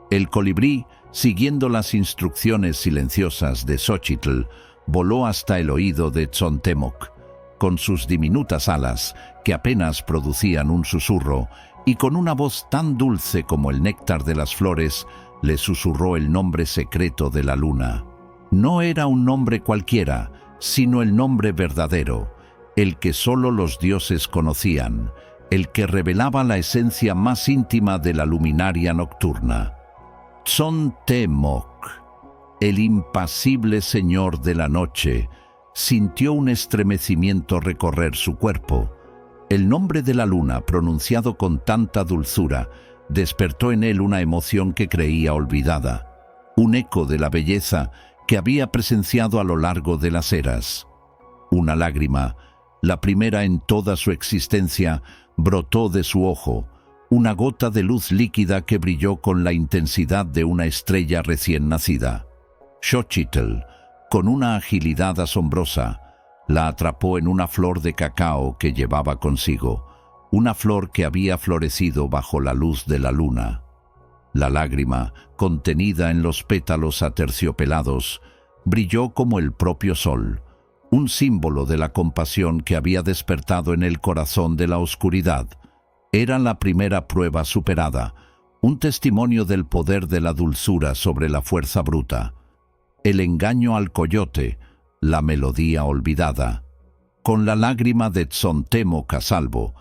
El colibrí, siguiendo las instrucciones silenciosas de Xochitl, voló hasta el oído de Tzontemoc. Con sus diminutas alas, que apenas producían un susurro, y con una voz tan dulce como el néctar de las flores, le susurró el nombre secreto de la luna. No era un nombre cualquiera, sino el nombre verdadero, el que solo los dioses conocían, el que revelaba la esencia más íntima de la luminaria nocturna. Tzontemoc, el impasible señor de la noche, sintió un estremecimiento recorrer su cuerpo. El nombre de la luna, pronunciado con tanta dulzura, despertó en él una emoción que creía olvidada, un eco de la belleza que había presenciado a lo largo de las eras. Una lágrima, la primera en toda su existencia, brotó de su ojo, una gota de luz líquida que brilló con la intensidad de una estrella recién nacida. Xochitl, con una agilidad asombrosa, la atrapó en una flor de cacao que llevaba consigo, una flor que había florecido bajo la luz de la luna. La lágrima, contenida en los pétalos aterciopelados, brilló como el propio sol, un símbolo de la compasión que había despertado en el corazón de la oscuridad. Era la primera prueba superada, un testimonio del poder de la dulzura sobre la fuerza bruta. El engaño al coyote, la melodía olvidada. Con la lágrima de Tzontemoc a salvo,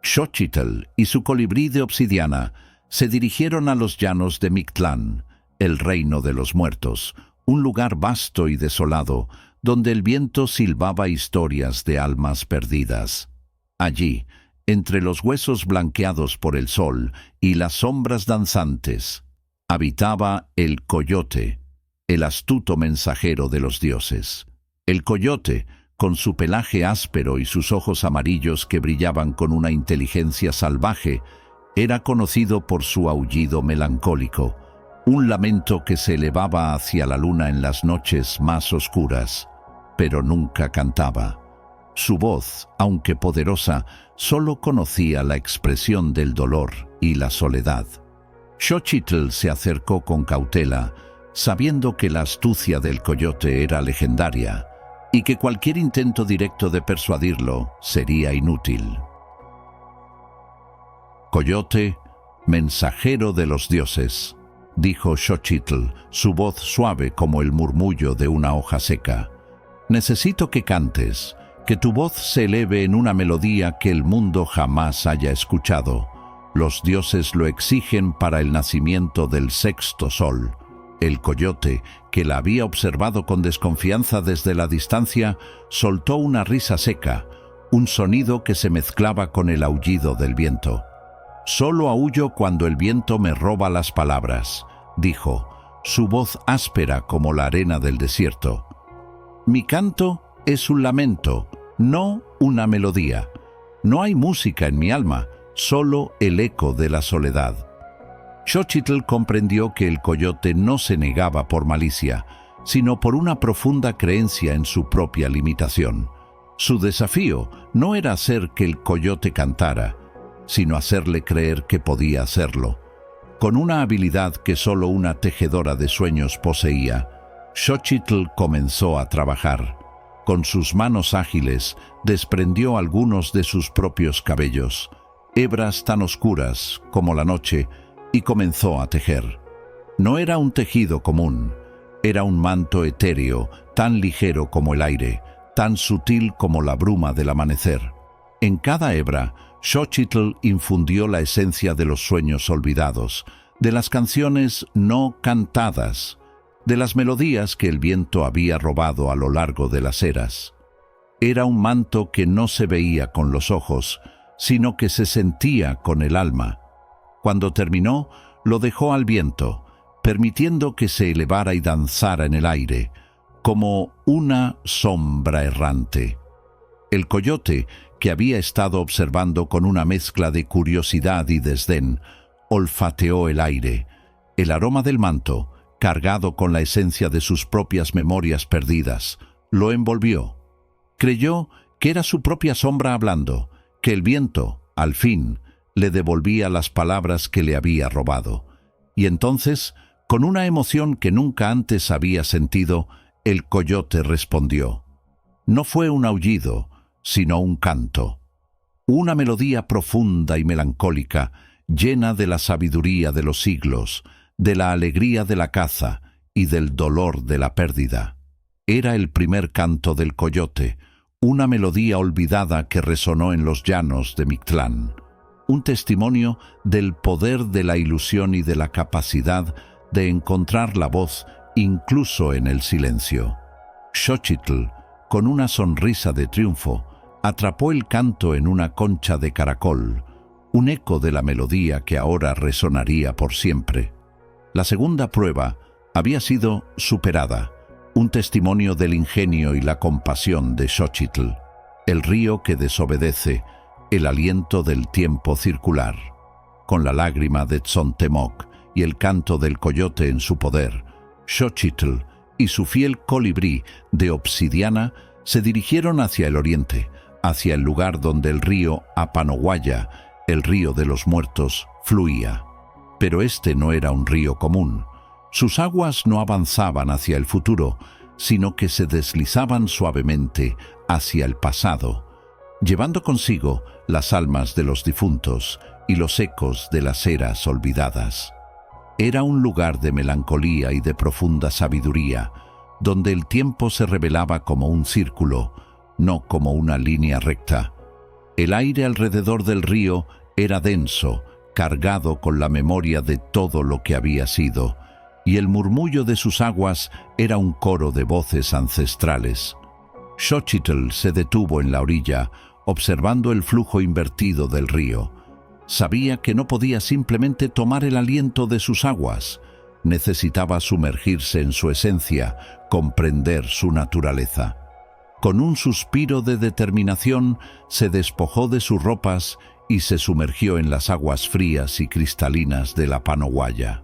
Xochitl y su colibrí de obsidiana se dirigieron a los llanos de Mictlán, el reino de los muertos, un lugar vasto y desolado, donde el viento silbaba historias de almas perdidas. Allí, entre los huesos blanqueados por el sol y las sombras danzantes, habitaba el coyote, el astuto mensajero de los dioses. El coyote, con su pelaje áspero y sus ojos amarillos que brillaban con una inteligencia salvaje, Era conocido por su aullido melancólico, un lamento que se elevaba hacia la luna en las noches más oscuras, pero nunca cantaba. Su voz, aunque poderosa, solo conocía la expresión del dolor y la soledad. Xochitl se acercó con cautela, sabiendo que la astucia del coyote era legendaria y que cualquier intento directo de persuadirlo sería inútil. «Coyote, mensajero de los dioses», dijo Xochitl, su voz suave como el murmullo de una hoja seca. «Necesito que cantes, que tu voz se eleve en una melodía que el mundo jamás haya escuchado. Los dioses lo exigen para el nacimiento del sexto sol». El coyote, que la había observado con desconfianza desde la distancia, soltó una risa seca, un sonido que se mezclaba con el aullido del viento. «Solo aúllo cuando el viento me roba las palabras», dijo, su voz áspera como la arena del desierto. «Mi canto es un lamento, no una melodía. No hay música en mi alma, solo el eco de la soledad». Xochitl comprendió que el coyote no se negaba por malicia, sino por una profunda creencia en su propia limitación. Su desafío no era hacer que el coyote cantara, sino hacerle creer que podía hacerlo. Con una habilidad que solo una tejedora de sueños poseía, Xochitl comenzó a trabajar. Con sus manos ágiles desprendió algunos de sus propios cabellos, hebras tan oscuras como la noche, y comenzó a tejer. No era un tejido común, era un manto etéreo, tan ligero como el aire, tan sutil como la bruma del amanecer. En cada hebra, Xochitl infundió la esencia de los sueños olvidados, de las canciones no cantadas, de las melodías que el viento había robado a lo largo de las eras. Era un manto que no se veía con los ojos, sino que se sentía con el alma. Cuando terminó, lo dejó al viento, permitiendo que se elevara y danzara en el aire, como una sombra errante. El coyote, que había estado observando con una mezcla de curiosidad y desdén, olfateó el aire. El aroma del manto, cargado con la esencia de sus propias memorias perdidas, lo envolvió. Creyó que era su propia sombra hablando, que el viento, al fin, le devolvía las palabras que le había robado. Y entonces, con una emoción que nunca antes había sentido, el coyote respondió. No fue un aullido, sino un canto. Una melodía profunda y melancólica, llena de la sabiduría de los siglos, de la alegría de la caza y del dolor de la pérdida. Era el primer canto del coyote, una melodía olvidada que resonó en los llanos de Mictlán. Un testimonio del poder de la ilusión y de la capacidad de encontrar la voz incluso en el silencio. Xochitl, con una sonrisa de triunfo, atrapó el canto en una concha de caracol, un eco de la melodía que ahora resonaría por siempre. La segunda prueba había sido superada, un testimonio del ingenio y la compasión de Xochitl, el río que desobedece, el aliento del tiempo circular. Con la lágrima de Tzontemoc y el canto del coyote en su poder, Xochitl y su fiel colibrí de obsidiana se dirigieron hacia el oriente, hacia el lugar donde el río Apanoguaya, el río de los muertos, fluía. Pero este no era un río común. Sus aguas no avanzaban hacia el futuro, sino que se deslizaban suavemente hacia el pasado, llevando consigo las almas de los difuntos y los ecos de las eras olvidadas. Era un lugar de melancolía y de profunda sabiduría, donde el tiempo se revelaba como un círculo, no como una línea recta. El aire alrededor del río era denso, cargado con la memoria de todo lo que había sido, y el murmullo de sus aguas era un coro de voces ancestrales. Xochitl se detuvo en la orilla, observando el flujo invertido del río. Sabía que no podía simplemente tomar el aliento de sus aguas. Necesitaba sumergirse en su esencia, comprender su naturaleza. Con un suspiro de determinación, se despojó de sus ropas y se sumergió en las aguas frías y cristalinas de la Panohuaya.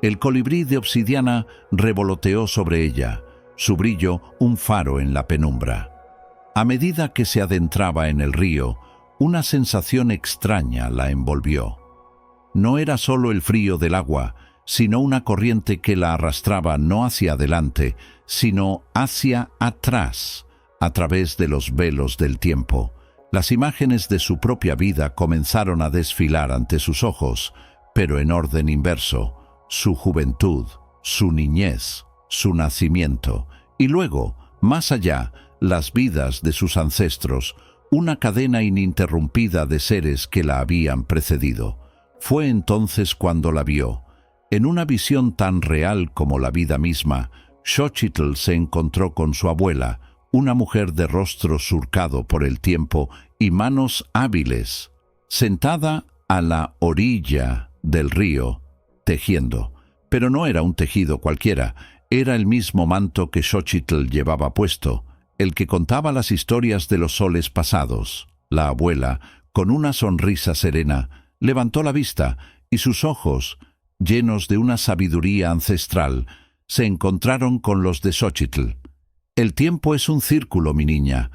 El colibrí de obsidiana revoloteó sobre ella, su brillo un faro en la penumbra. A medida que se adentraba en el río, una sensación extraña la envolvió. No era solo el frío del agua, sino una corriente que la arrastraba no hacia adelante, sino hacia atrás, a través de los velos del tiempo. Las imágenes de su propia vida comenzaron a desfilar ante sus ojos, pero en orden inverso: su juventud, su niñez, su nacimiento, y luego, más allá, las vidas de sus ancestros, una cadena ininterrumpida de seres que la habían precedido. Fue entonces cuando la vio. En una visión tan real como la vida misma, Xochitl se encontró con su abuela, una mujer de rostro surcado por el tiempo y manos hábiles, sentada a la orilla del río, tejiendo. Pero no era un tejido cualquiera, era el mismo manto que Xochitl llevaba puesto, el que contaba las historias de los soles pasados. La abuela, con una sonrisa serena, levantó la vista y sus ojos, llenos de una sabiduría ancestral, se encontraron con los de Xochitl. «El tiempo es un círculo, mi niña»,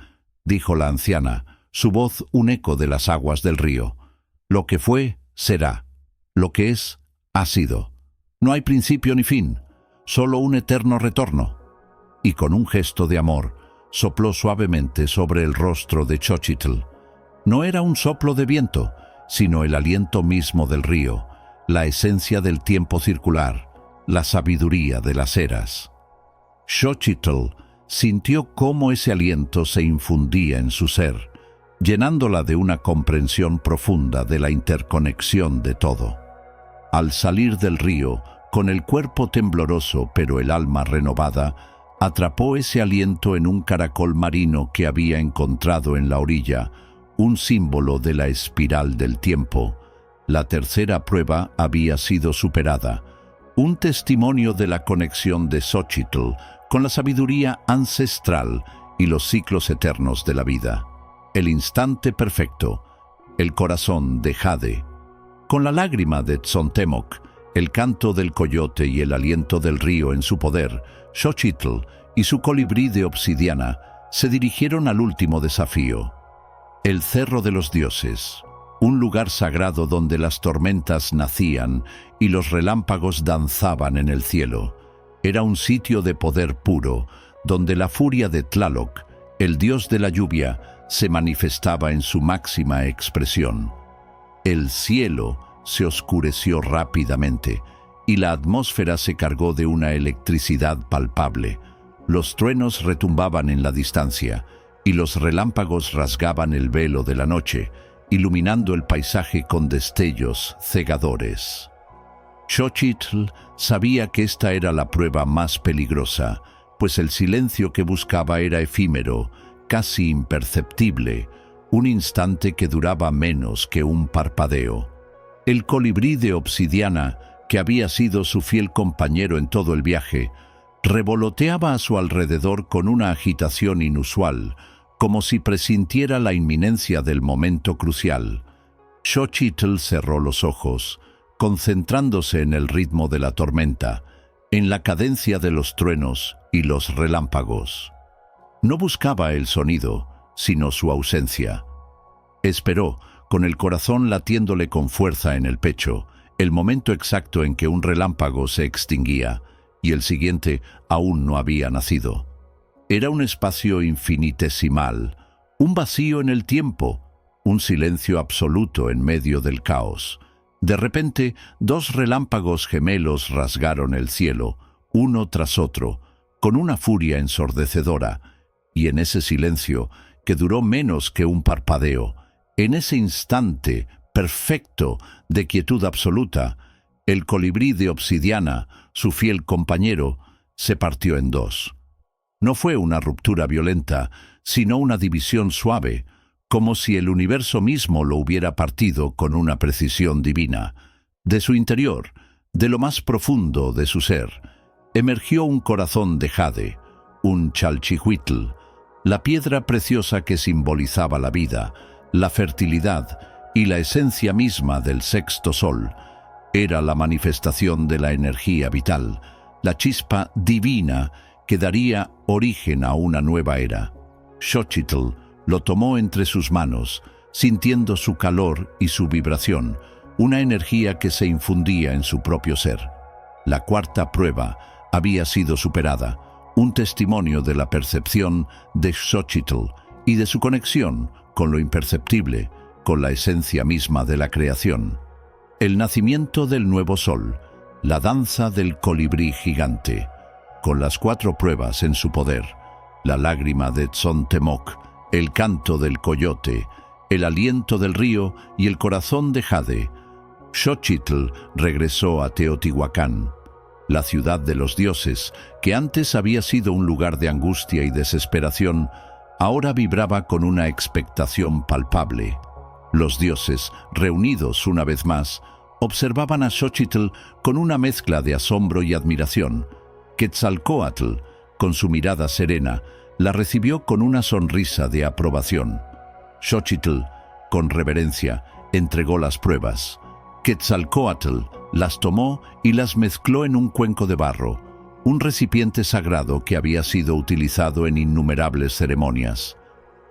dijo la anciana, su voz un eco de las aguas del río. «Lo que fue, será. Lo que es, ha sido. No hay principio ni fin, solo un eterno retorno». Y con un gesto de amor, sopló suavemente sobre el rostro de Xochitl. No era un soplo de viento, sino el aliento mismo del río, la esencia del tiempo circular, la sabiduría de las eras. Xochitl sintió cómo ese aliento se infundía en su ser, llenándola de una comprensión profunda de la interconexión de todo. Al salir del río, con el cuerpo tembloroso pero el alma renovada, atrapó ese aliento en un caracol marino que había encontrado en la orilla, un símbolo de la espiral del tiempo. La tercera prueba había sido superada, un testimonio de la conexión de Xochitl con la sabiduría ancestral y los ciclos eternos de la vida. El instante perfecto, el corazón de jade. Con la lágrima de Tzontemoc, el canto del coyote y el aliento del río en su poder, Xochitl y su colibrí de obsidiana se dirigieron al último desafío. El Cerro de los Dioses, un lugar sagrado donde las tormentas nacían y los relámpagos danzaban en el cielo. Era un sitio de poder puro, donde la furia de Tlaloc, el dios de la lluvia, se manifestaba en su máxima expresión. El cielo se oscureció rápidamente y la atmósfera se cargó de una electricidad palpable. Los truenos retumbaban en la distancia y los relámpagos rasgaban el velo de la noche, iluminando el paisaje con destellos cegadores. Xochitl sabía que esta era la prueba más peligrosa, pues el silencio que buscaba era efímero, casi imperceptible, un instante que duraba menos que un parpadeo. El colibrí de obsidiana, que había sido su fiel compañero en todo el viaje, revoloteaba a su alrededor con una agitación inusual, como si presintiera la inminencia del momento crucial. Xochitl cerró los ojos, concentrándose en el ritmo de la tormenta, en la cadencia de los truenos y los relámpagos. No buscaba el sonido, sino su ausencia. Esperó, con el corazón latiéndole con fuerza en el pecho, el momento exacto en que un relámpago se extinguía, y el siguiente aún no había nacido. Era un espacio infinitesimal, un vacío en el tiempo, un silencio absoluto en medio del caos. De repente, dos relámpagos gemelos rasgaron el cielo, uno tras otro, con una furia ensordecedora, y en ese silencio, que duró menos que un parpadeo, en ese instante perfecto de quietud absoluta, el colibrí de obsidiana, su fiel compañero, se partió en dos. No fue una ruptura violenta, sino una división suave, como si el universo mismo lo hubiera partido con una precisión divina. De su interior, de lo más profundo de su ser, emergió un corazón de jade, un chalchihuitl, la piedra preciosa que simbolizaba la vida, la fertilidad y la esencia misma del sexto sol. Era la manifestación de la energía vital, la chispa divina que daría origen a una nueva era. Xochitl lo tomó entre sus manos, sintiendo su calor y su vibración, una energía que se infundía en su propio ser. La cuarta prueba había sido superada, un testimonio de la percepción de Xochitl y de su conexión con lo imperceptible, con la esencia misma de la creación. El nacimiento del nuevo sol, la danza del colibrí gigante, con las 4 pruebas en su poder, la lágrima de Tzontemoc, el canto del coyote, el aliento del río y el corazón de jade. Xochitl regresó a Teotihuacán, la ciudad de los dioses, que antes había sido un lugar de angustia y desesperación, ahora vibraba con una expectación palpable. Los dioses, reunidos una vez más, observaban a Xochitl con una mezcla de asombro y admiración. Quetzalcóatl, con su mirada serena, la recibió con una sonrisa de aprobación. Xochitl, con reverencia, entregó las pruebas. Quetzalcóatl las tomó y las mezcló en un cuenco de barro, un recipiente sagrado que había sido utilizado en innumerables ceremonias.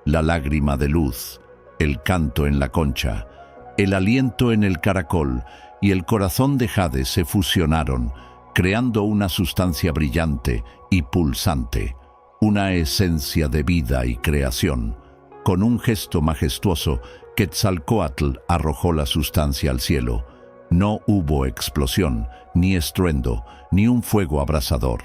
La lágrima de luz, el canto en la concha, el aliento en el caracol y el corazón de jade se fusionaron, creando una sustancia brillante y pulsante, una esencia de vida y creación. Con un gesto majestuoso, Quetzalcóatl arrojó la sustancia al cielo. No hubo explosión, ni estruendo, ni un fuego abrasador.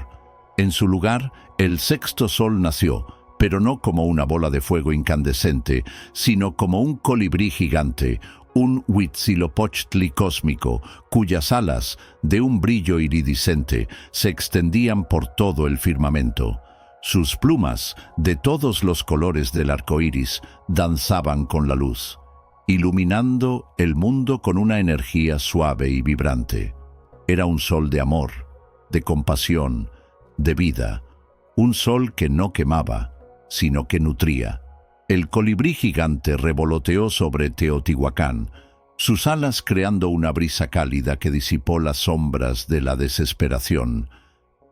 En su lugar, el sexto sol nació, pero no como una bola de fuego incandescente, sino como un colibrí gigante, un Huitzilopochtli cósmico, cuyas alas, de un brillo iridiscente, se extendían por todo el firmamento. Sus plumas, de todos los colores del arco iris, danzaban con la luz, iluminando el mundo con una energía suave y vibrante. Era un sol de amor, de compasión, de vida, un sol que no quemaba, sino que nutría. El colibrí gigante revoloteó sobre Teotihuacán, sus alas creando una brisa cálida que disipó las sombras de la desesperación.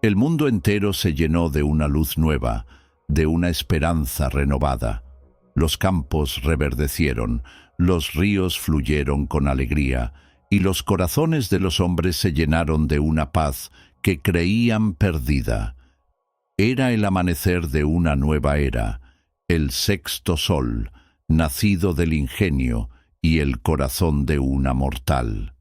El mundo entero se llenó de una luz nueva, de una esperanza renovada. Los campos reverdecieron, los ríos fluyeron con alegría, y los corazones de los hombres se llenaron de una paz que creían perdida. Era el amanecer de una nueva era, el sexto sol, nacido del ingenio y el corazón de una mortal.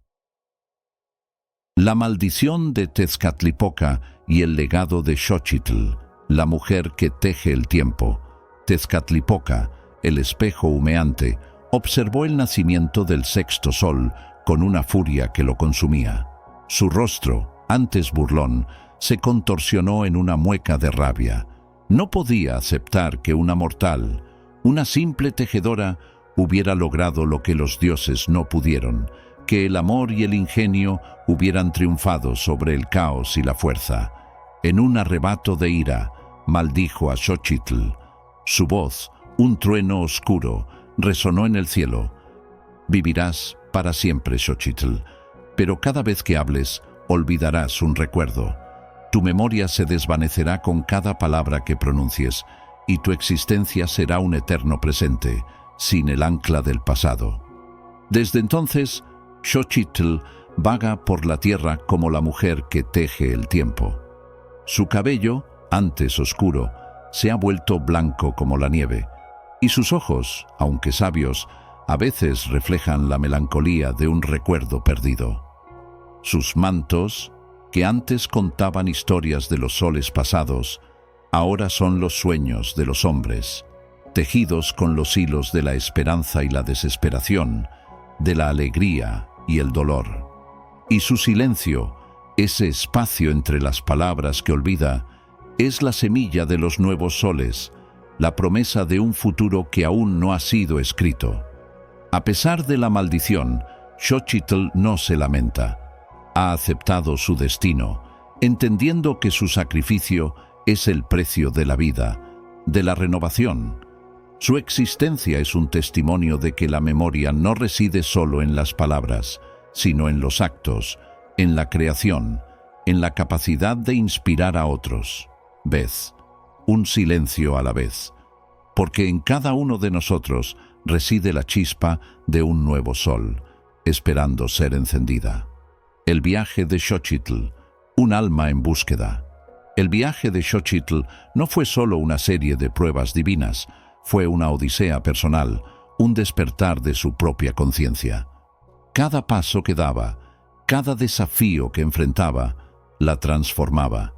La maldición de Tezcatlipoca y el legado de Xochitl, la mujer que teje el tiempo. Tezcatlipoca, el espejo humeante, observó el nacimiento del sexto sol con una furia que lo consumía. Su rostro, antes burlón, se contorsionó en una mueca de rabia. No podía aceptar que una mortal, una simple tejedora, hubiera logrado lo que los dioses no pudieron, que el amor y el ingenio hubieran triunfado sobre el caos y la fuerza. En un arrebato de ira, maldijo a Xochitl. Su voz, un trueno oscuro, resonó en el cielo. Vivirás para siempre, Xochitl, pero cada vez que hables, olvidarás un recuerdo. Tu memoria se desvanecerá con cada palabra que pronuncies, y tu existencia será un eterno presente, sin el ancla del pasado. Desde entonces, Xochitl vaga por la tierra como la mujer que teje el tiempo. Su cabello, antes oscuro, se ha vuelto blanco como la nieve, y sus ojos, aunque sabios, a veces reflejan la melancolía de un recuerdo perdido. Sus mantos, que antes contaban historias de los soles pasados, ahora son los sueños de los hombres, tejidos con los hilos de la esperanza y la desesperación, de la alegría y el dolor. Y su silencio, ese espacio entre las palabras que olvida, es la semilla de los nuevos soles, la promesa de un futuro que aún no ha sido escrito. A pesar de la maldición, Xochitl no se lamenta. Ha aceptado su destino, entendiendo que su sacrificio es el precio de la vida, de la renovación. Su existencia es un testimonio de que la memoria no reside solo en las palabras, sino en los actos, en la creación, en la capacidad de inspirar a otros. Vez, un silencio a la vez, porque en cada uno de nosotros reside la chispa de un nuevo sol, esperando ser encendida. El viaje de Xochitl, un alma en búsqueda. El viaje de Xochitl no fue solo una serie de pruebas divinas, fue una odisea personal, un despertar de su propia conciencia. Cada paso que daba, cada desafío que enfrentaba, la transformaba.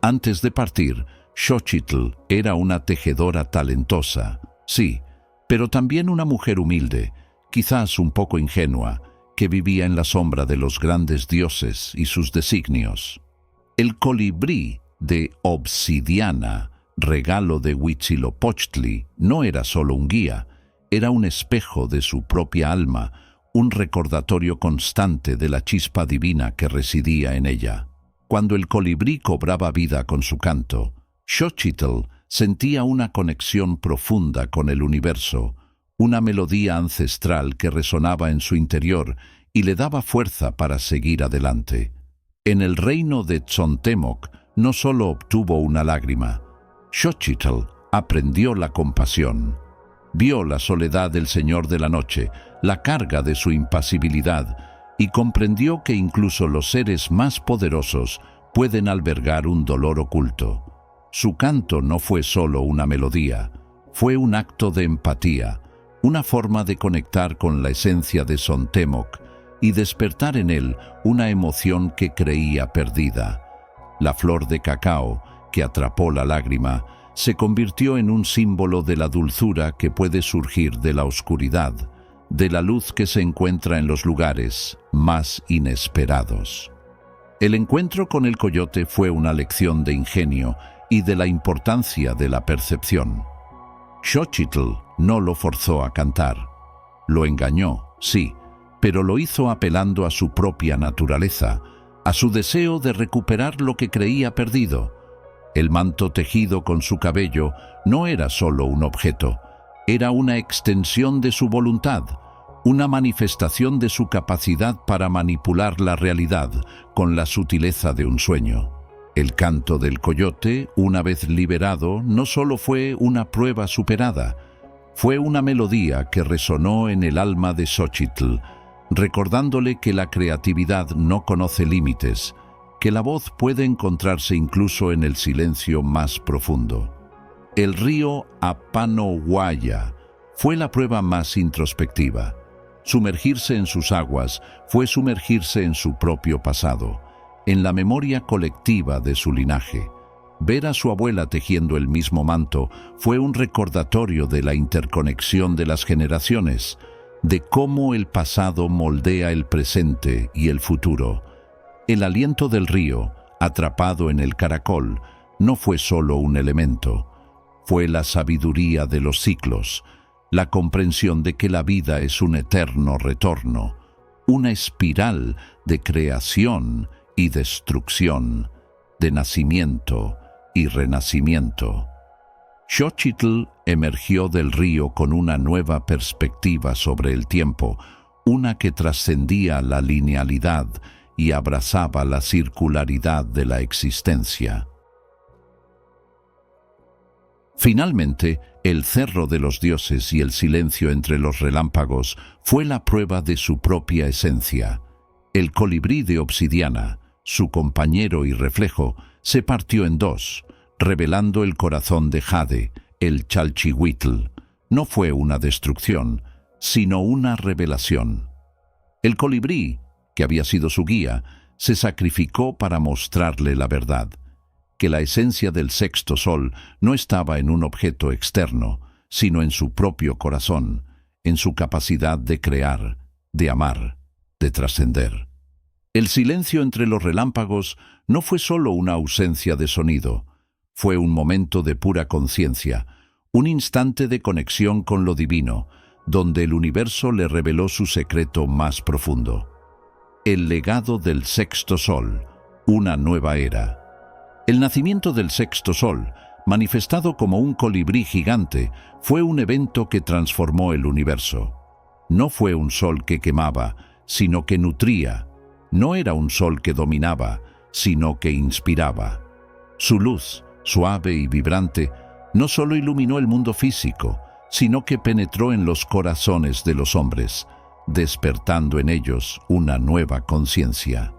Antes de partir, Xochitl era una tejedora talentosa, sí, pero también una mujer humilde, quizás un poco ingenua, que vivía en la sombra de los grandes dioses y sus designios. El colibrí de obsidiana, regalo de Huitzilopochtli, no era solo un guía, era un espejo de su propia alma, un recordatorio constante de la chispa divina que residía en ella. Cuando el colibrí cobraba vida con su canto, Xochitl sentía una conexión profunda con el universo, una melodía ancestral que resonaba en su interior y le daba fuerza para seguir adelante. En el reino de Tzontemoc no solo obtuvo una lágrima, Xochitl aprendió la compasión. Vio la soledad del Señor de la Noche, la carga de su impasibilidad, y comprendió que incluso los seres más poderosos pueden albergar un dolor oculto. Su canto no fue solo una melodía, fue un acto de empatía, una forma de conectar con la esencia de Tzontemoc y despertar en él una emoción que creía perdida. La flor de cacao, que atrapó la lágrima, se convirtió en un símbolo de la dulzura que puede surgir de la oscuridad, de la luz que se encuentra en los lugares más inesperados. El encuentro con el coyote fue una lección de ingenio y de la importancia de la percepción. Xochitl no lo forzó a cantar. Lo engañó, sí, pero lo hizo apelando a su propia naturaleza, a su deseo de recuperar lo que creía perdido. El manto tejido con su cabello no era solo un objeto, era una extensión de su voluntad, una manifestación de su capacidad para manipular la realidad con la sutileza de un sueño. El canto del coyote, una vez liberado, no solo fue una prueba superada, fue una melodía que resonó en el alma de Xochitl, recordándole que la creatividad no conoce límites, que la voz puede encontrarse incluso en el silencio más profundo. El río Apanohuaya fue la prueba más introspectiva. Sumergirse en sus aguas fue sumergirse en su propio pasado, en la memoria colectiva de su linaje. Ver a su abuela tejiendo el mismo manto fue un recordatorio de la interconexión de las generaciones, de cómo el pasado moldea el presente y el futuro. El aliento del río, atrapado en el caracol, no fue solo un elemento, fue la sabiduría de los ciclos, la comprensión de que la vida es un eterno retorno, una espiral de creación y destrucción, de nacimiento y renacimiento. Xochitl emergió del río con una nueva perspectiva sobre el tiempo, una que trascendía la linealidad y abrazaba la circularidad de la existencia. Finalmente, el cerro de los dioses y el silencio entre los relámpagos fue la prueba de su propia esencia. El colibrí de obsidiana, su compañero y reflejo, se partió en dos, revelando el corazón de jade, el Chalchihuitl. No fue una destrucción, sino una revelación. El colibrí, que había sido su guía, se sacrificó para mostrarle la verdad, que la esencia del sexto sol no estaba en un objeto externo, sino en su propio corazón, en su capacidad de crear, de amar, de trascender. El silencio entre los relámpagos no fue solo una ausencia de sonido, fue un momento de pura conciencia, un instante de conexión con lo divino, donde el universo le reveló su secreto más profundo. El legado del sexto sol, una nueva era. El nacimiento del sexto sol manifestado como un colibrí gigante, fue un evento que transformó el universo. No fue un sol que quemaba, sino que nutría. No era un sol que dominaba, sino que inspiraba. Su luz, suave y vibrante, no solo iluminó el mundo físico, sino que penetró en los corazones de los hombres, despertando en ellos una nueva conciencia.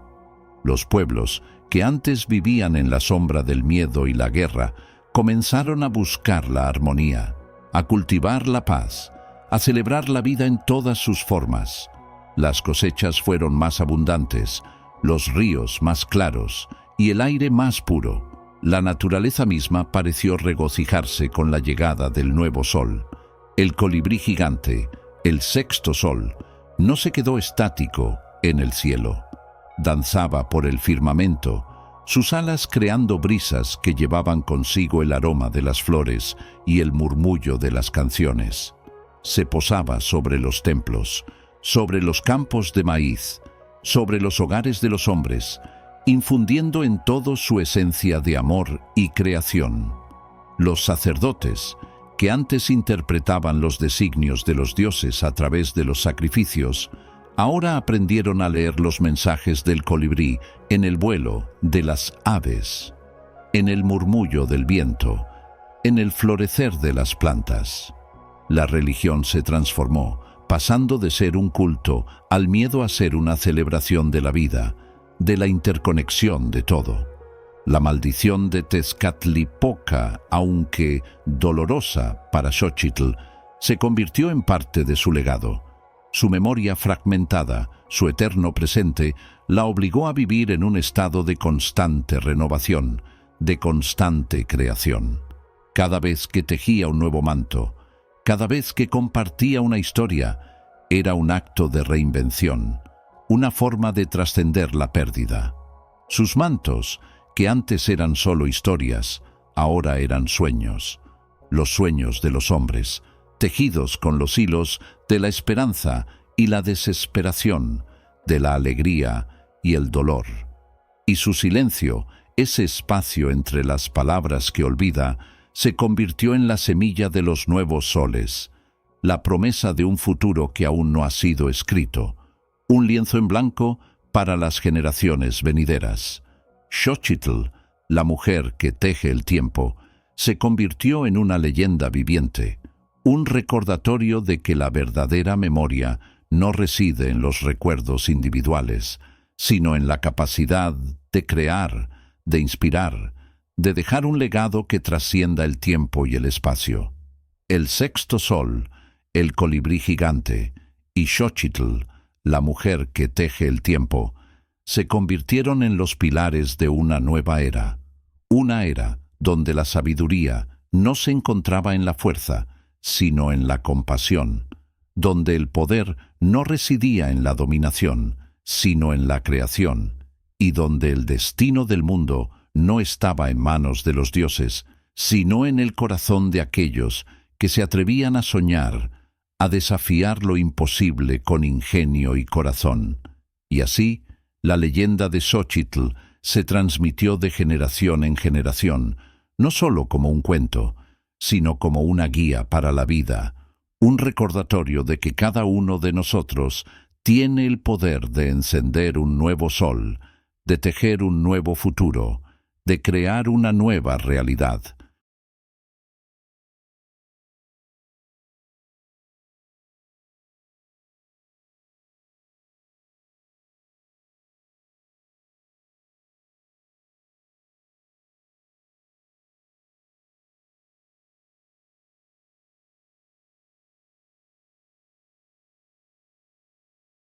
Los pueblos, que antes vivían en la sombra del miedo y la guerra, comenzaron a buscar la armonía, a cultivar la paz, a celebrar la vida en todas sus formas. Las cosechas fueron más abundantes, los ríos más claros y el aire más puro. La naturaleza misma pareció regocijarse con la llegada del nuevo sol. El colibrí gigante, el sexto sol, no se quedó estático en el cielo. Danzaba por el firmamento, sus alas creando brisas que llevaban consigo el aroma de las flores y el murmullo de las canciones. Se posaba sobre los templos, sobre los campos de maíz, sobre los hogares de los hombres, infundiendo en todo su esencia de amor y creación. Los sacerdotes, que antes interpretaban los designios de los dioses a través de los sacrificios, ahora aprendieron a leer los mensajes del colibrí en el vuelo de las aves, en el murmullo del viento, en el florecer de las plantas. La religión se transformó, pasando de ser un culto al miedo a ser una celebración de la vida, de la interconexión de todo. La maldición de Tezcatlipoca, aunque dolorosa para Xochitl, se convirtió en parte de su legado. Su memoria fragmentada, su eterno presente, la obligó a vivir en un estado de constante renovación, de constante creación. Cada vez que tejía un nuevo manto, cada vez que compartía una historia, era un acto de reinvención, una forma de trascender la pérdida. Sus mantos, que antes eran solo historias, ahora eran sueños, los sueños de los hombres, tejidos con los hilos de la esperanza y la desesperación, de la alegría y el dolor. Y su silencio, ese espacio entre las palabras que olvida, se convirtió en la semilla de los nuevos soles, la promesa de un futuro que aún no ha sido escrito, un lienzo en blanco para las generaciones venideras. Xochitl, la mujer que teje el tiempo, se convirtió en una leyenda viviente, un recordatorio de que la verdadera memoria no reside en los recuerdos individuales, sino en la capacidad de crear, de inspirar, de dejar un legado que trascienda el tiempo y el espacio. El sexto sol, el colibrí gigante, y Xochitl, la mujer que teje el tiempo, se convirtieron en los pilares de una nueva era, una era donde la sabiduría no se encontraba en la fuerza, sino en la compasión, donde el poder no residía en la dominación, sino en la creación, y donde el destino del mundo no estaba en manos de los dioses, sino en el corazón de aquellos que se atrevían a soñar, a desafiar lo imposible con ingenio y corazón. Y así, la leyenda de Xochitl se transmitió de generación en generación, no solo como un cuento, sino como una guía para la vida, un recordatorio de que cada uno de nosotros tiene el poder de encender un nuevo sol, de tejer un nuevo futuro, de crear una nueva realidad.